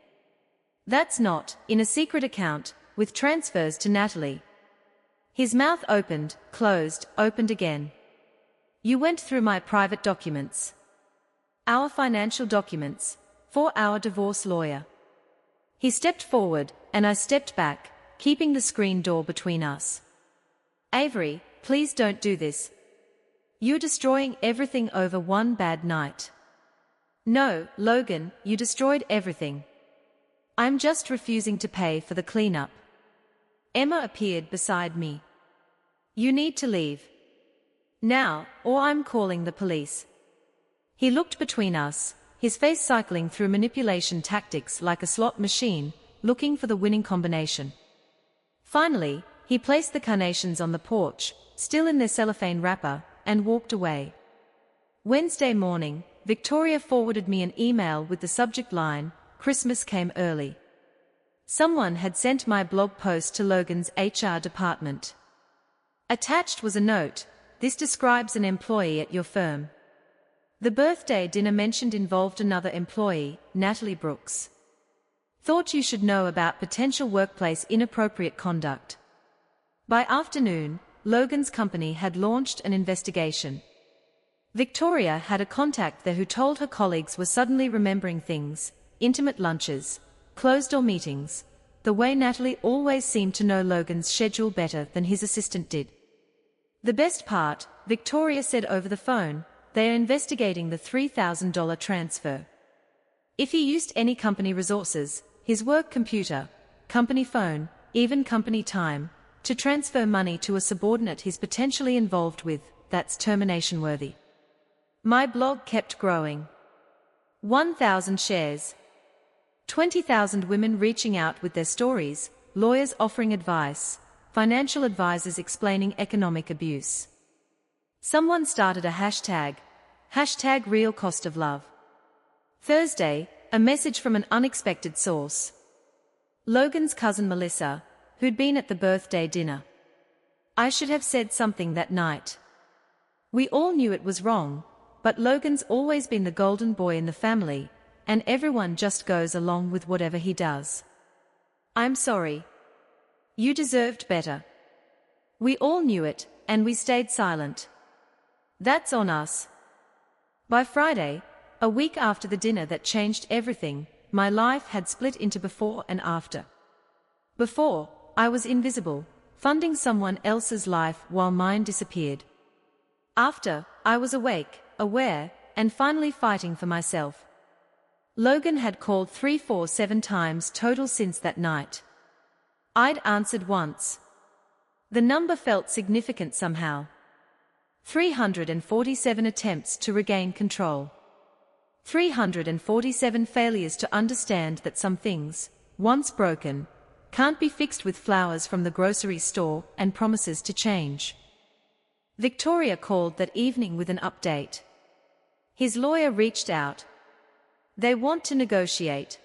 That's not, in a secret account, with transfers to Natalie. His mouth opened, closed, opened again. You went through my private documents. Our financial documents, for our divorce lawyer. He stepped forward, and I stepped back, keeping the screen door between us. Avery, please don't do this. You're destroying everything over one bad night. No, Logan, you destroyed everything. I'm just refusing to pay for the cleanup. Emma appeared beside me. You need to leave. Now, or I'm calling the police. He looked between us, his face cycling through manipulation tactics like a slot machine, looking for the winning combination. Finally, he placed the carnations on the porch, still in their cellophane wrapper, and walked away. Wednesday morning, Victoria forwarded me an email with the subject line, Christmas came early. Someone had sent my blog post to Logan's HR department. Attached was a note, this describes an employee at your firm. The birthday dinner mentioned involved another employee, Natalie Brooks. Thought you should know about potential workplace inappropriate conduct. By afternoon, Logan's company had launched an investigation. Victoria had a contact there who told her colleagues were suddenly remembering things, intimate lunches, closed-door meetings, the way Natalie always seemed to know Logan's schedule better than his assistant did. The best part, Victoria said over the phone, they are investigating the $3,000 transfer. If he used any company resources, his work computer, company phone, even company time, to transfer money to a subordinate he's potentially involved with, that's termination worthy. My blog kept growing. 1,000 shares. 20,000 women reaching out with their stories, lawyers offering advice, financial advisors explaining economic abuse. Someone started a hashtag real cost of love. Thursday, a message from an unexpected source. Logan's cousin Melissa, who'd been at the birthday dinner. I should have said something that night. We all knew it was wrong, but Logan's always been the golden boy in the family, and everyone just goes along with whatever he does. I'm sorry. You deserved better. We all knew it, and we stayed silent. That's on us. By Friday, a week after the dinner that changed everything, my life had split into before and after. Before, I was invisible, funding someone else's life while mine disappeared. After, I was awake, aware, and finally fighting for myself. Logan had called 347 times total since that night. I'd answered once. The number felt significant somehow. 347 attempts to regain control. 347 failures to understand that some things, once broken, can't be fixed with flowers from the grocery store and promises to change. Victoria called that evening with an update. His lawyer reached out. They want to negotiate.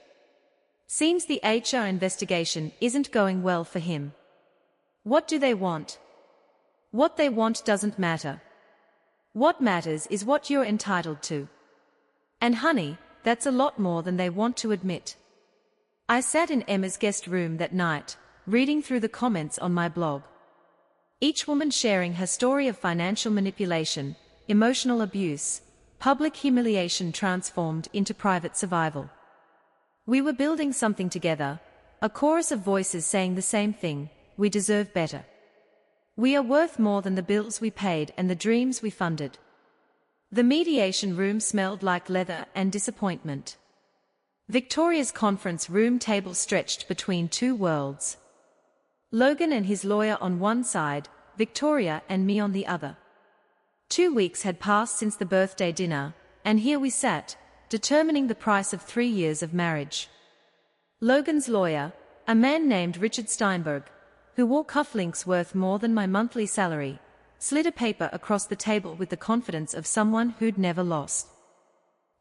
Seems the HR investigation isn't going well for him. What do they want? What they want doesn't matter. What matters is what you're entitled to. And honey, that's a lot more than they want to admit. I sat in Emma's guest room that night, reading through the comments on my blog. Each woman sharing her story of financial manipulation, emotional abuse, public humiliation transformed into private survival. We were building something together, a chorus of voices saying the same thing: we deserve better. We are worth more than the bills we paid and the dreams we funded. The mediation room smelled like leather and disappointment. Victoria's conference room table stretched between two worlds. Logan and his lawyer on one side, Victoria and me on the other. 2 weeks had passed since the birthday dinner, and here we sat, determining the price of 3 years of marriage. Logan's lawyer, a man named Richard Steinberg, who wore cufflinks worth more than my monthly salary, slid a paper across the table with the confidence of someone who'd never lost.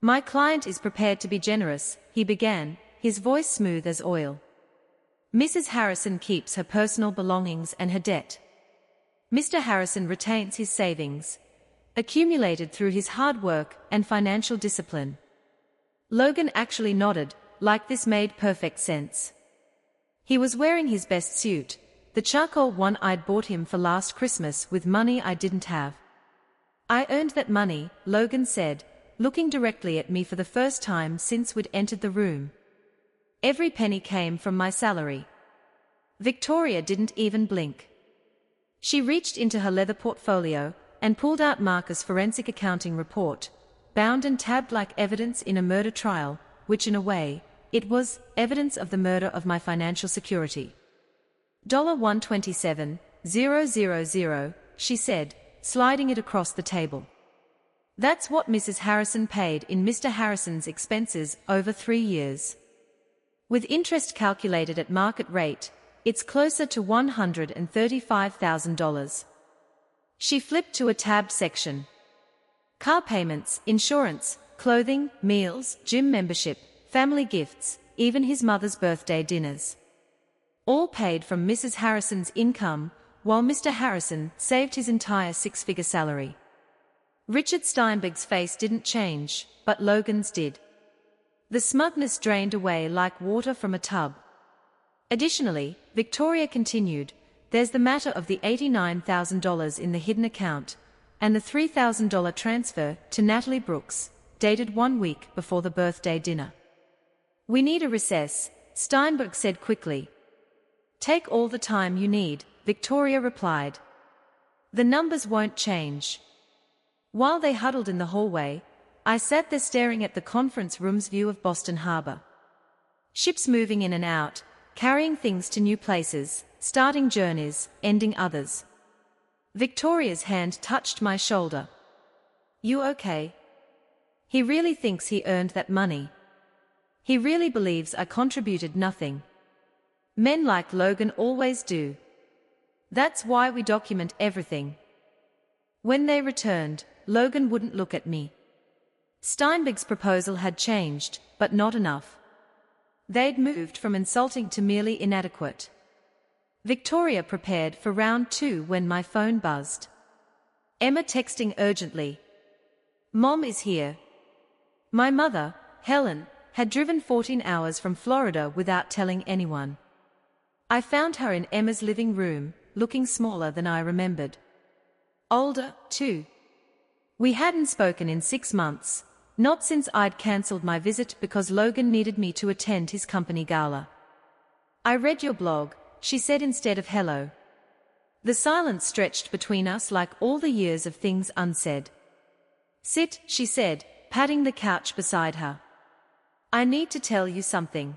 "My client is prepared to be generous," he began, his voice smooth as oil. "Mrs. Harrison keeps her personal belongings and her debt. Mr. Harrison retains his savings, accumulated through his hard work and financial discipline." Logan actually nodded, like this made perfect sense. He was wearing his best suit, the charcoal one I'd bought him for last Christmas with money I didn't have. "I earned that money," Logan said, looking directly at me for the first time since we'd entered the room. "Every penny came from my salary." Victoria didn't even blink. She reached into her leather portfolio and pulled out Marcus' forensic accounting report, bound and tabbed like evidence in a murder trial, which in a way, it was evidence of the murder of my financial security. $127,000, she said, sliding it across the table. "That's what Mrs. Harrison paid in Mr. Harrison's expenses over 3 years. With interest calculated at market rate, it's closer to $135,000. She flipped to a tabbed section. "Car payments, insurance, clothing, meals, gym membership, family gifts, even his mother's birthday dinners. All paid from Mrs. Harrison's income, while Mr. Harrison saved his entire 6-figure salary." Richard Steinberg's face didn't change, but Logan's did. The smugness drained away like water from a tub. "Additionally," Victoria continued, "there's the matter of the $89,000 in the hidden account, and the $3,000 transfer to Natalie Brooks, dated 1 week before the birthday dinner." "We need a recess," Steinberg said quickly. "Take all the time you need," Victoria replied. "The numbers won't change." While they huddled in the hallway, I sat there staring at the conference room's view of Boston Harbor. Ships moving in and out, carrying things to new places, starting journeys, ending others. Victoria's hand touched my shoulder. "You okay?" He really thinks he earned that money. He really believes I contributed nothing. Men like Logan always do. That's why we document everything. When they returned, Logan wouldn't look at me. Steinberg's proposal had changed, but not enough. They'd moved from insulting to merely inadequate. Victoria prepared for round 2 when my phone buzzed. Emma texting urgently. "Mom is here." My mother, Helen, had driven 14 hours from Florida without telling anyone. I found her in Emma's living room, looking smaller than I remembered. Older, too. We hadn't spoken in 6 months, not since I'd cancelled my visit because Logan needed me to attend his company gala. "I read your blog," she said instead of hello. The silence stretched between us like all the years of things unsaid. "Sit," she said, patting the couch beside her. "I need to tell you something."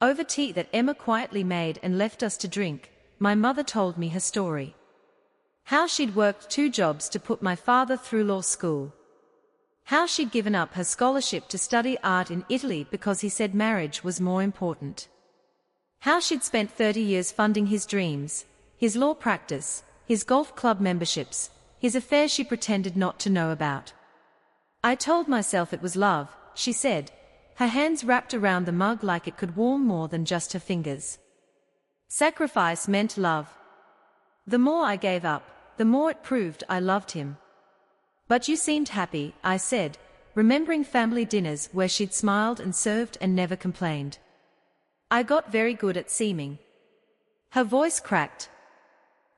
Over tea that Emma quietly made and left us to drink, my mother told me her story. How she'd worked 2 jobs to put my father through law school. How she'd given up her scholarship to study art in Italy because he said marriage was more important. How she'd spent 30 years funding his dreams, his law practice, his golf club memberships, his affairs she pretended not to know about. "I told myself it was love," she said, her hands wrapped around the mug like it could warm more than just her fingers. "Sacrifice meant love. The more I gave up, the more it proved I loved him." "But you seemed happy," I said, remembering family dinners where she'd smiled and served and never complained. "I got very good at seeming." Her voice cracked.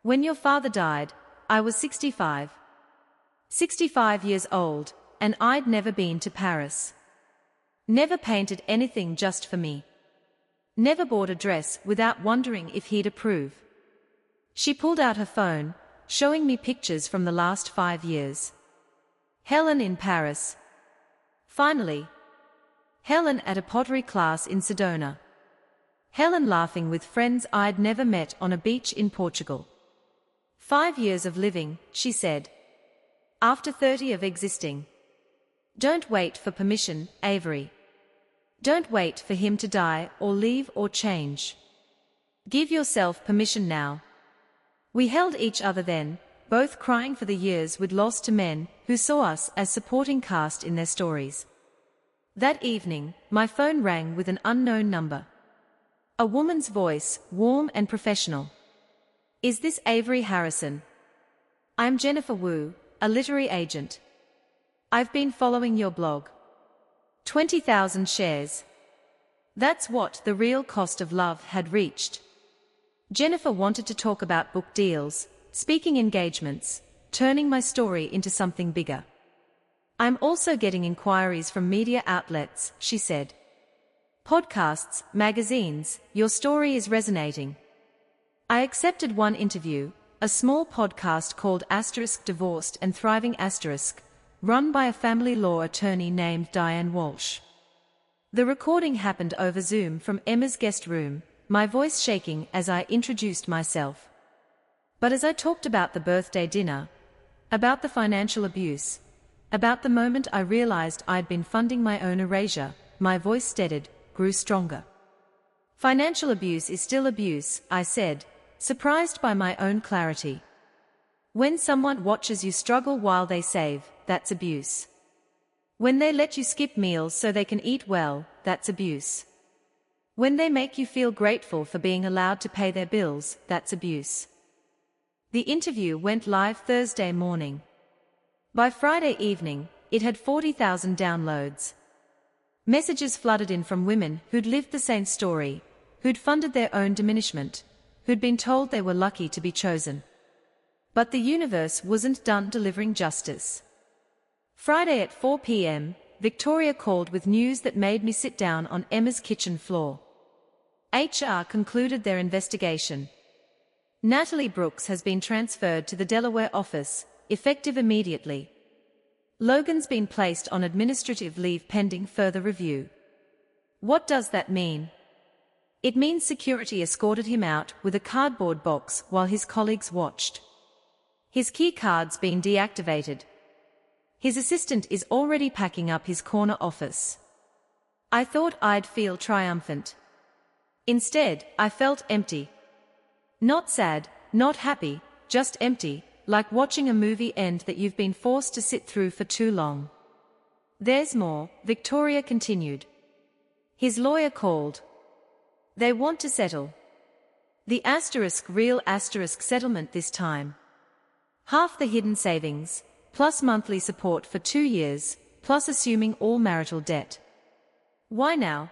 When your father died, I was 65. 65 years old, and I'd never been to Paris. Never painted anything just for me. Never bought a dress without wondering if he'd approve. She pulled out her phone, showing me pictures from the last 5 years. Helen in Paris. Finally. Helen at a pottery class in Sedona. Helen laughing with friends I'd never met on a beach in Portugal. 5 years of living, she said. After 30 of existing. Don't wait for permission, Avery. Don't wait for him to die or leave or change. Give yourself permission now. We held each other then, both crying for the years we'd lost to men who saw us as supporting cast in their stories. That evening, my phone rang with an unknown number. A woman's voice, warm and professional. Is this Avery Harrison? I'm Jennifer Wu, a literary agent. I've been following your blog. 20,000 shares. That's what the real cost of love had reached. Jennifer wanted to talk about book deals, speaking engagements, turning my story into something bigger. I'm also getting inquiries from media outlets, she said. Podcasts, magazines, your story is resonating. I accepted one interview, a small podcast called *Divorced and Thriving*, run by a family law attorney named Diane Walsh. The recording happened over Zoom from Emma's guest room, my voice shaking as I introduced myself. But as I talked about the birthday dinner, about the financial abuse, about the moment I realized I'd been funding my own erasure, my voice steadied, grew stronger. Financial abuse is still abuse, I said, surprised by my own clarity. When someone watches you struggle while they save, that's abuse. When they let you skip meals so they can eat well, that's abuse. When they make you feel grateful for being allowed to pay their bills, that's abuse. The interview went live Thursday morning. By Friday evening, it had 40,000 downloads. Messages flooded in from women who'd lived the same story, who'd funded their own diminishment, who'd been told they were lucky to be chosen. But the universe wasn't done delivering justice. Friday at 4 p.m., Victoria called with news that made me sit down on Emma's kitchen floor. HR concluded their investigation. Natalie Brooks has been transferred to the Delaware office, effective immediately. Logan's been placed on administrative leave pending further review. What does that mean? It means security escorted him out with a cardboard box while his colleagues watched. His key card's been deactivated. His assistant is already packing up his corner office. I thought I'd feel triumphant. Instead, I felt empty. Not sad, not happy, just empty, like watching a movie end that you've been forced to sit through for too long. There's more, Victoria continued. His lawyer called. They want to settle. The real settlement this time. Half the hidden savings, plus monthly support for 2 years, plus assuming all marital debt. Why now?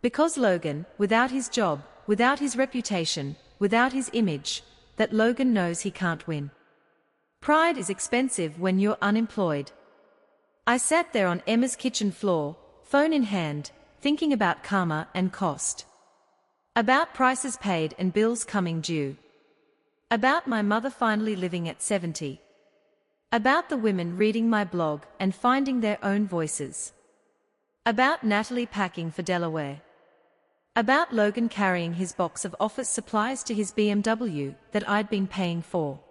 Because Logan, without his job, without his reputation, without his image, that Logan knows he can't win. Pride is expensive when you're unemployed. I sat there on Emma's kitchen floor, phone in hand, thinking about karma and cost. About prices paid and bills coming due. About my mother finally living at 70. About the women reading my blog and finding their own voices. About Natalie packing for Delaware. About Logan carrying his box of office supplies to his BMW that I'd been paying for.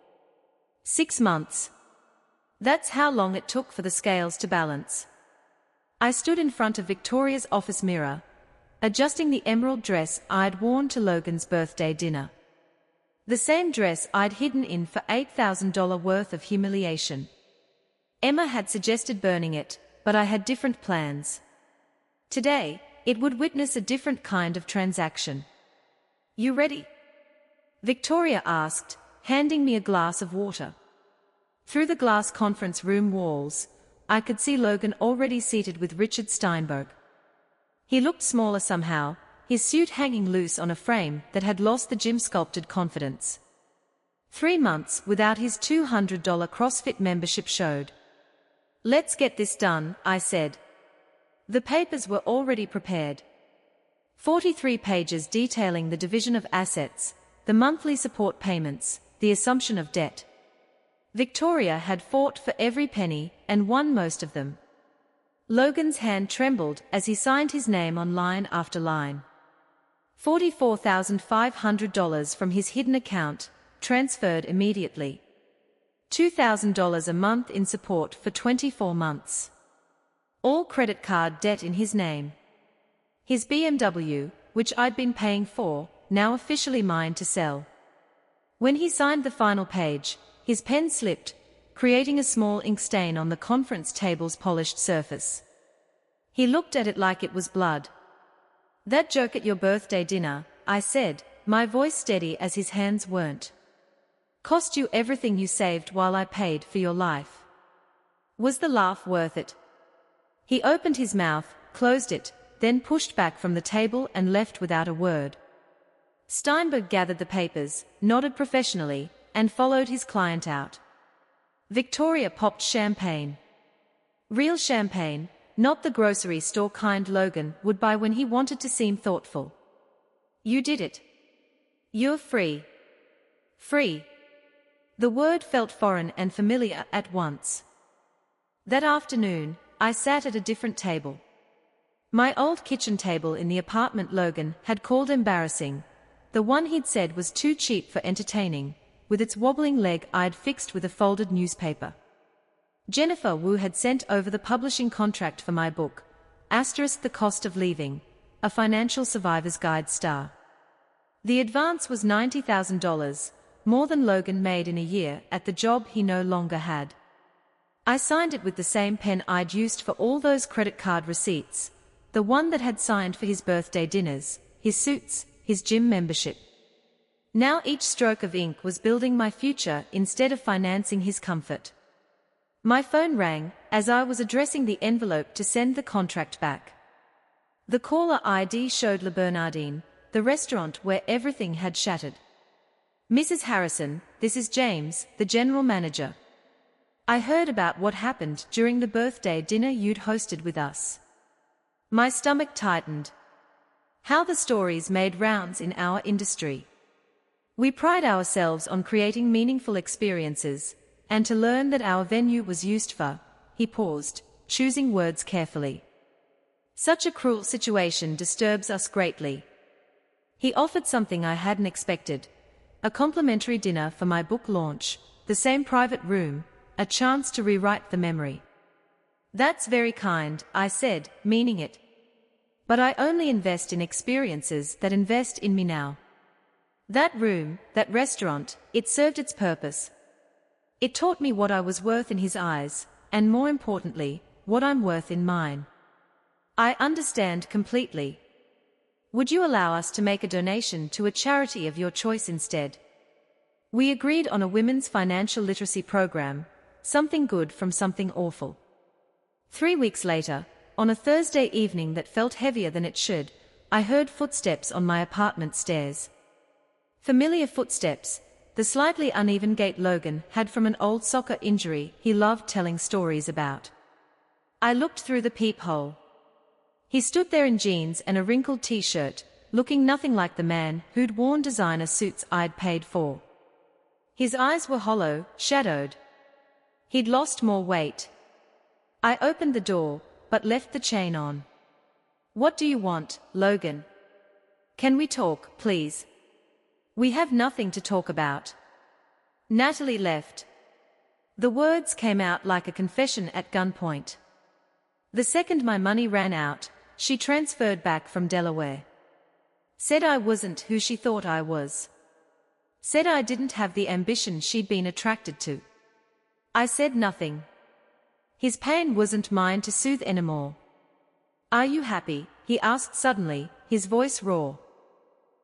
6 months. That's how long it took for the scales to balance. I stood in front of Victoria's office mirror, adjusting the emerald dress I'd worn to Logan's birthday dinner. The same dress I'd hidden in for $8,000 worth of humiliation. Emma had suggested burning it, but I had different plans. Today, it would witness a different kind of transaction. You ready? Victoria asked, handing me a glass of water. Through the glass conference room walls, I could see Logan already seated with Richard Steinberg. He looked smaller somehow, his suit hanging loose on a frame that had lost the gym-sculpted confidence. 3 months without his $200 CrossFit membership showed. Let's get this done, I said. The papers were already prepared. 43 pages detailing the division of assets, the monthly support payments, the assumption of debt. Victoria had fought for every penny and won most of them. Logan's hand trembled as he signed his name on line after line. $44,500 from his hidden account, transferred immediately. $2,000 a month in support for 24 months. All credit card debt in his name. His BMW, which I'd been paying for, now officially mine to sell. When he signed the final page, his pen slipped, creating a small ink stain on the conference table's polished surface. He looked at it like it was blood. "That joke at your birthday dinner," I said, my voice steady as his hands weren't. "Cost you everything you saved while I paid for your life. Was the laugh worth it?" He opened his mouth, closed it, then pushed back from the table and left without a word. Steinberg gathered the papers, nodded professionally, and followed his client out. Victoria popped champagne. Real champagne, not the grocery store kind Logan would buy when he wanted to seem thoughtful. "You did it. You're free." Free. The word felt foreign and familiar at once. That afternoon, I sat at a different table. My old kitchen table in the apartment Logan had called embarrassing, the one he'd said was too cheap for entertaining, with its wobbling leg I'd fixed with a folded newspaper. Jennifer Wu had sent over the publishing contract for my book, *The Cost of Leaving, a Financial Survivor's Guide star. The advance was $90,000, more than Logan made in a year at the job he no longer had. I signed it with the same pen I'd used for all those credit card receipts, the one that had signed for his birthday dinners, his suits, his gym membership. Now each stroke of ink was building my future instead of financing his comfort. My phone rang as I was addressing the envelope to send the contract back. The caller ID showed Le Bernardine, the restaurant where everything had shattered. "Mrs. Harrison, this is James, the general manager. I heard about what happened during the birthday dinner you'd hosted with us." My stomach tightened. How the stories made rounds in our industry. We pride ourselves on creating meaningful experiences, and to learn that our venue was used for, he paused, choosing words carefully. Such a cruel situation disturbs us greatly. He offered something I hadn't expected, a complimentary dinner for my book launch, the same private room, a chance to rewrite the memory. "That's very kind," I said, meaning it. "But I only invest in experiences that invest in me now." That room, that restaurant, it served its purpose. It taught me what I was worth in his eyes, and more importantly, what I'm worth in mine. "I understand completely. Would you allow us to make a donation to a charity of your choice instead?" We agreed on a women's financial literacy program, something good from something awful. 3 weeks later, on a Thursday evening that felt heavier than it should, I heard footsteps on my apartment stairs. Familiar footsteps, the slightly uneven gait Logan had from an old soccer injury he loved telling stories about. I looked through the peephole. He stood there in jeans and a wrinkled t-shirt, looking nothing like the man who'd worn designer suits I'd paid for. His eyes were hollow, shadowed. He'd lost more weight. I opened the door, but left the chain on. "What do you want, Logan? Can we talk, please?" "We have nothing to talk about." Natalie left. The words came out like a confession at gunpoint. The second my money ran out, she transferred back from Delaware. Said I wasn't who she thought I was. Said I didn't have the ambition she'd been attracted to. I said nothing. His pain wasn't mine to soothe anymore. "Are you happy?" he asked suddenly, his voice raw.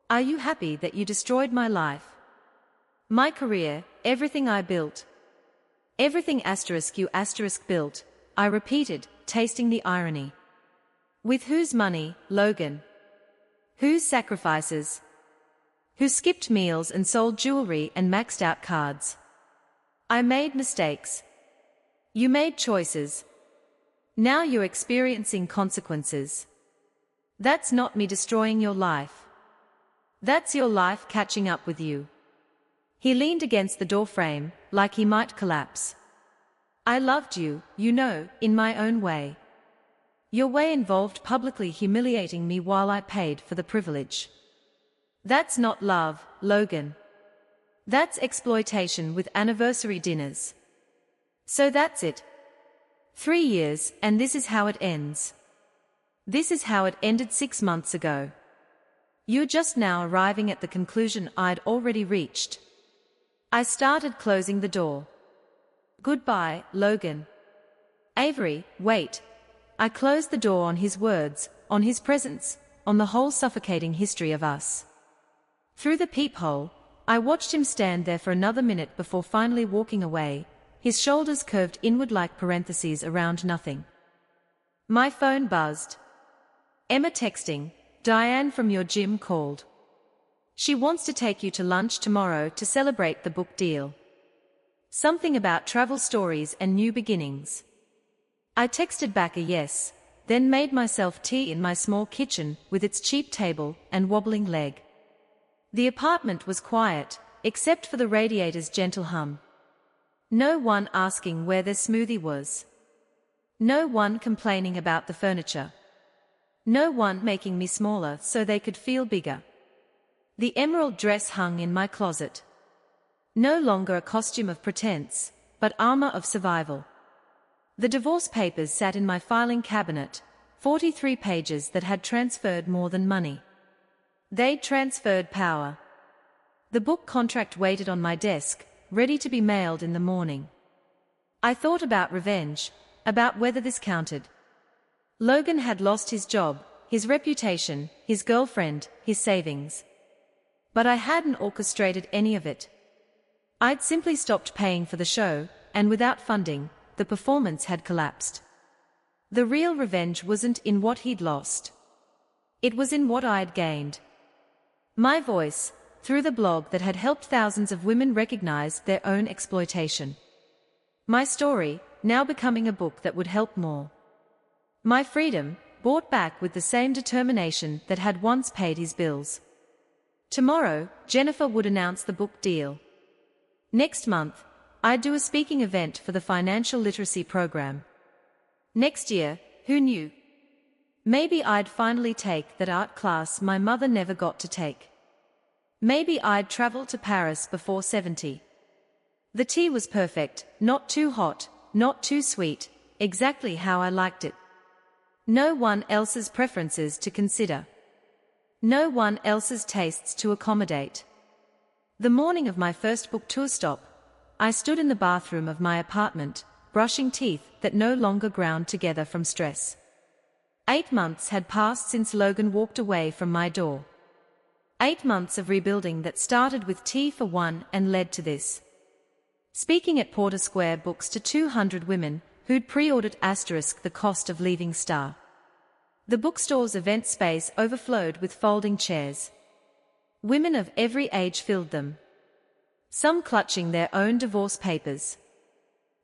"Are you happy that you destroyed my life? My career, everything I built?" "Everything you built," I repeated, tasting the irony. "With whose money, Logan? Whose sacrifices? who skipped meals and sold jewelry and maxed out cards. I made mistakes. You made choices. Now you're experiencing consequences. That's not me destroying your life. That's your life catching up with you. He leaned against the door frame, like he might collapse. I loved you, you know, in my own way. Your way involved publicly humiliating me while I paid for the privilege. That's not love, Logan. That's exploitation with anniversary dinners. So that's it. 3 years, and this is how it ends. This is how it ended 6 months ago. You're just now arriving at the conclusion I'd already reached. I started closing the door. Goodbye, Logan. Avery, wait. I closed the door on his words, on his presence, on the whole suffocating history of us. Through the peephole, I watched him stand there for another minute before finally walking away, his shoulders curved inward like parentheses around nothing. My phone buzzed. Emma texting, Diane from your gym called. She wants to take you to lunch tomorrow to celebrate the book deal. Something about travel stories and new beginnings. I texted back a yes, then made myself tea in my small kitchen with its cheap table and wobbling leg. The apartment was quiet, except for the radiator's gentle hum. No one asking where their smoothie was. No one complaining about the furniture. No one making me smaller so they could feel bigger. The emerald dress hung in my closet. No longer a costume of pretense, but armor of survival. The divorce papers sat in my filing cabinet, 43 pages that had transferred more than money. They'd transferred power. The book contract waited on my desk, ready to be mailed in the morning. I thought about revenge, about whether this counted. Logan had lost his job, his reputation, his girlfriend, his savings. But I hadn't orchestrated any of it. I'd simply stopped paying for the show, and without funding, the performance had collapsed. The real revenge wasn't in what he'd lost. It was in what I'd gained. My voice, through the blog that had helped thousands of women recognize their own exploitation. My story, now becoming a book that would help more. My freedom, bought back with the same determination that had once paid his bills. Tomorrow, Jennifer would announce the book deal. Next month, I'd do a speaking event for the financial literacy program. Next year, who knew? Maybe I'd finally take that art class my mother never got to take. Maybe I'd travel to Paris before 70. The tea was perfect, not too hot, not too sweet, exactly how I liked it. No one else's preferences to consider. No one else's tastes to accommodate. The morning of my first book tour stop, I stood in the bathroom of my apartment, brushing teeth that no longer ground together from stress. 8 months had passed since Logan walked away from my door. 8 months of rebuilding that started with tea for one and led to this. Speaking at Porter Square Books to 200 women who'd pre-ordered * the cost of leaving star. The bookstore's event space overflowed with folding chairs. Women of every age filled them. Some clutching their own divorce papers.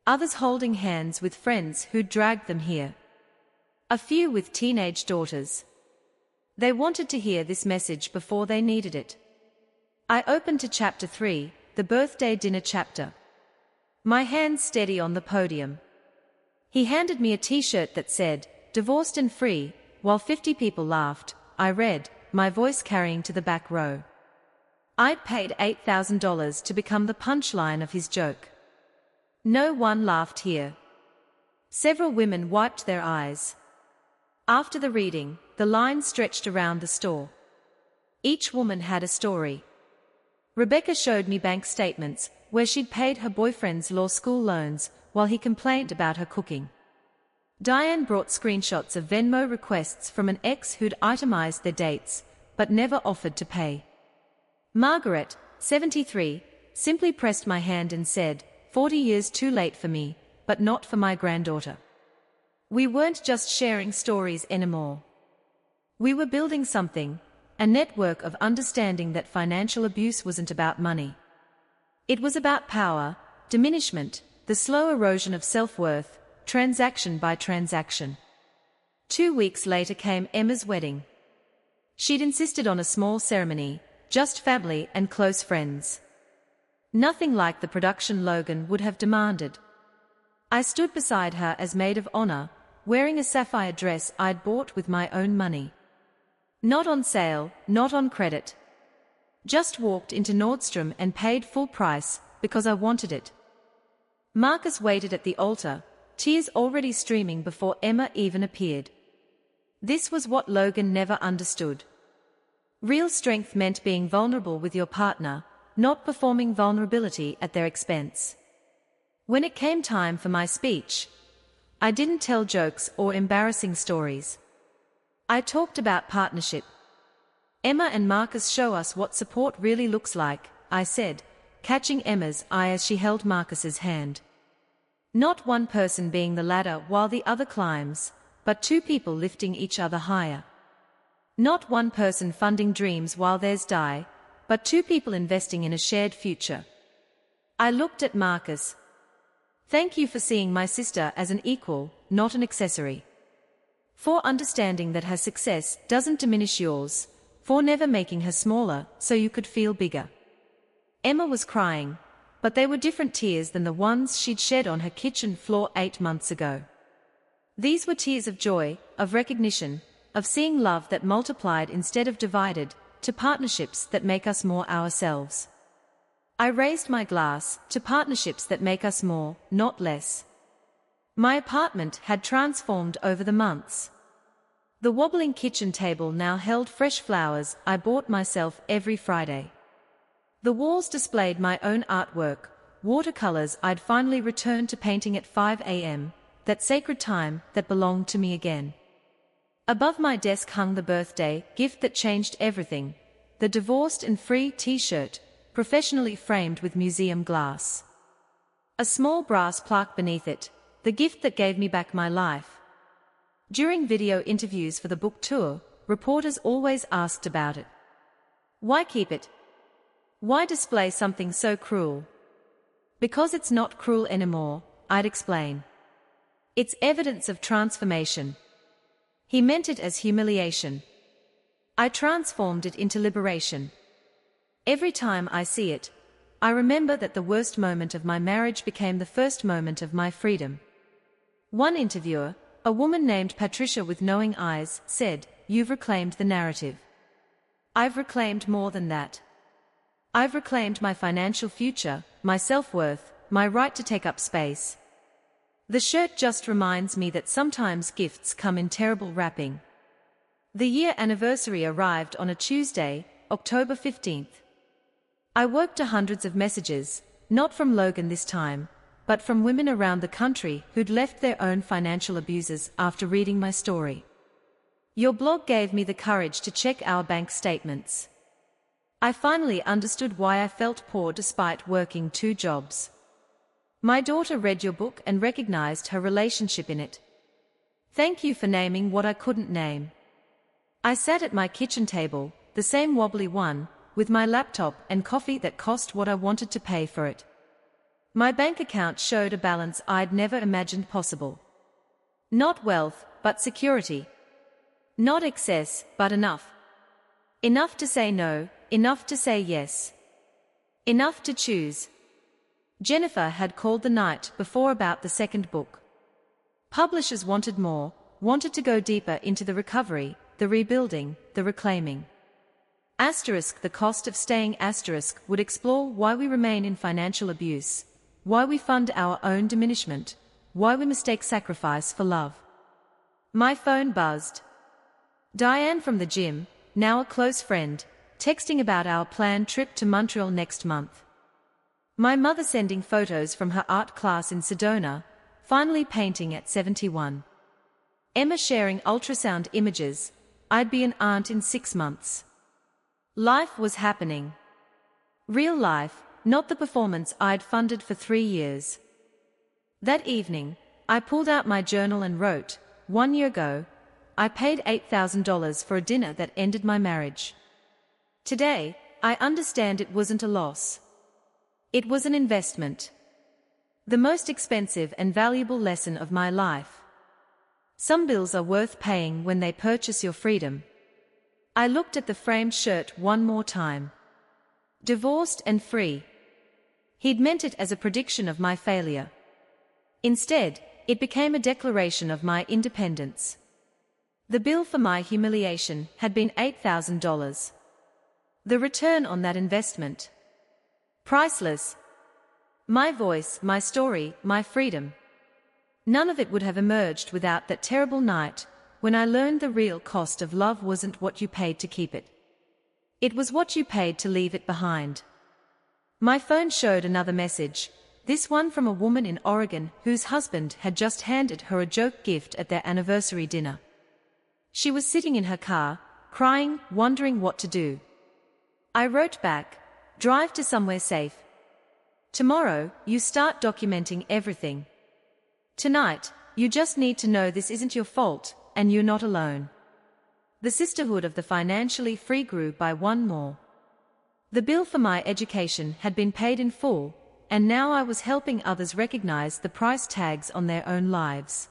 Others holding hands with friends who'd dragged them here. A few with teenage daughters. They wanted to hear this message before they needed it. I opened to chapter 3, the birthday dinner chapter. My hands steady on the podium. He handed me a t-shirt that said, "Divorced and free," while 50 people laughed. I read, my voice carrying to the back row. I'd paid $8,000 to become the punchline of his joke. No one laughed here. Several women wiped their eyes. After the reading, the line stretched around the store. Each woman had a story. Rebecca showed me bank statements, where she'd paid her boyfriend's law school loans, while he complained about her cooking. Diane brought screenshots of Venmo requests from an ex who'd itemized their dates, but never offered to pay. Margaret, 73, simply pressed my hand and said, 40 years too late for me, but not for my granddaughter. We weren't just sharing stories anymore. We were building something, a network of understanding that financial abuse wasn't about money. It was about power, diminishment, the slow erosion of self-worth, transaction by transaction. 2 weeks later came Emma's wedding. She'd insisted on a small ceremony, just family and close friends. Nothing like the production Logan would have demanded. I stood beside her as maid of honor, wearing a sapphire dress I'd bought with my own money. Not on sale, not on credit. Just walked into Nordstrom and paid full price, because I wanted it. Marcus waited at the altar, tears already streaming before Emma even appeared. This was what Logan never understood. Real strength meant being vulnerable with your partner, not performing vulnerability at their expense. When it came time for my speech, I didn't tell jokes or embarrassing stories. I talked about partnership. Emma and Marcus show us what support really looks like, I said, catching Emma's eye as she held Marcus's hand. Not one person being the ladder while the other climbs, but two people lifting each other higher. Not one person funding dreams while theirs die, but two people investing in a shared future. I looked at Marcus. Thank you for seeing my sister as an equal, not an accessory. For understanding that her success doesn't diminish yours, for never making her smaller so you could feel bigger. Emma was crying, but they were different tears than the ones she'd shed on her kitchen floor 8 months ago. These were tears of joy, of recognition, of seeing love that multiplied instead of divided, to partnerships that make us more ourselves. I raised my glass to partnerships that make us more, not less. My apartment had transformed over the months. The wobbling kitchen table now held fresh flowers I bought myself every Friday. The walls displayed my own artwork, watercolors I'd finally returned to painting at 5 a.m., that sacred time that belonged to me again. Above my desk hung the birthday gift that changed everything, the divorced and free t-shirt, professionally framed with museum glass. A small brass plaque beneath it, the gift that gave me back my life. During video interviews for the book tour, reporters always asked about it. Why keep it? Why display something so cruel? Because it's not cruel anymore, I'd explain. It's evidence of transformation. He meant it as humiliation. I transformed it into liberation. Every time I see it, I remember that the worst moment of my marriage became the first moment of my freedom. One interviewer, a woman named Patricia with knowing eyes, said, "You've reclaimed the narrative." I've reclaimed more than that. I've reclaimed my financial future, my self-worth, my right to take up space. The shirt just reminds me that sometimes gifts come in terrible wrapping. The year anniversary arrived on a Tuesday, October 15th. I woke to hundreds of messages, not from Logan this time, but from women around the country who'd left their own financial abusers after reading my story. Your blog gave me the courage to check our bank statements. I finally understood why I felt poor despite working 2 jobs. My daughter read your book and recognized her relationship in it. Thank you for naming what I couldn't name. I sat at my kitchen table, the same wobbly one, with my laptop and coffee that cost what I wanted to pay for it. My bank account showed a balance I'd never imagined possible. Not wealth, but security. Not excess, but enough. Enough to say no, enough to say yes. Enough to choose. Jennifer had called the night before about the second book. Publishers wanted more, wanted to go deeper into the recovery, the rebuilding, the reclaiming. The cost of staying would explore why we remain in financial abuse, why we fund our own diminishment, why we mistake sacrifice for love. My phone buzzed. Diane from the gym, now a close friend, texting about our planned trip to Montreal next month. My mother sending photos from her art class in Sedona, finally painting at 71. Emma sharing ultrasound images, I'd be an aunt in 6 months. Life was happening. Real life, not the performance I'd funded for 3 years. That evening, I pulled out my journal and wrote, 1 year ago, I paid $8,000 for a dinner that ended my marriage. Today, I understand it wasn't a loss. It was an investment. The most expensive and valuable lesson of my life. Some bills are worth paying when they purchase your freedom. I looked at the framed shirt one more time. Divorced and free. He'd meant it as a prediction of my failure. Instead, it became a declaration of my independence. The bill for my humiliation had been $8,000. The return on that investment. Priceless. My voice, my story, my freedom. None of it would have emerged without that terrible night, when I learned the real cost of love wasn't what you paid to keep it. It was what you paid to leave it behind. My phone showed another message, this one from a woman in Oregon whose husband had just handed her a joke gift at their anniversary dinner. She was sitting in her car, crying, wondering what to do. I wrote back, drive to somewhere safe. Tomorrow, you start documenting everything. Tonight, you just need to know this isn't your fault, and you're not alone. The sisterhood of the financially free grew by one more. The bill for my education had been paid in full, and now I was helping others recognize the price tags on their own lives.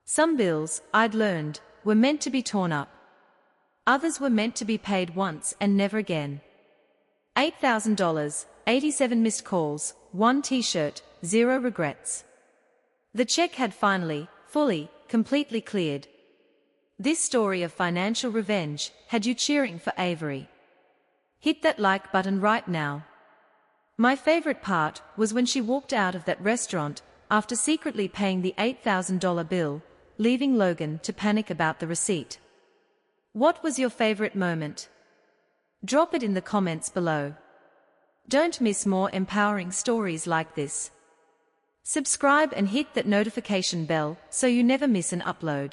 Some bills, I'd learned, were meant to be torn up. Others were meant to be paid once and never again. $8,000, 87 missed calls, 1 t-shirt, 0 regrets. The check had finally, fully, completely cleared. This story of financial revenge had you cheering for Avery. Hit that like button right now. My favorite part was when she walked out of that restaurant after secretly paying the $8,000 bill, leaving Logan to panic about the receipt. What was your favorite moment? Drop it in the comments below. Don't miss more empowering stories like this. Subscribe and hit that notification bell so you never miss an upload.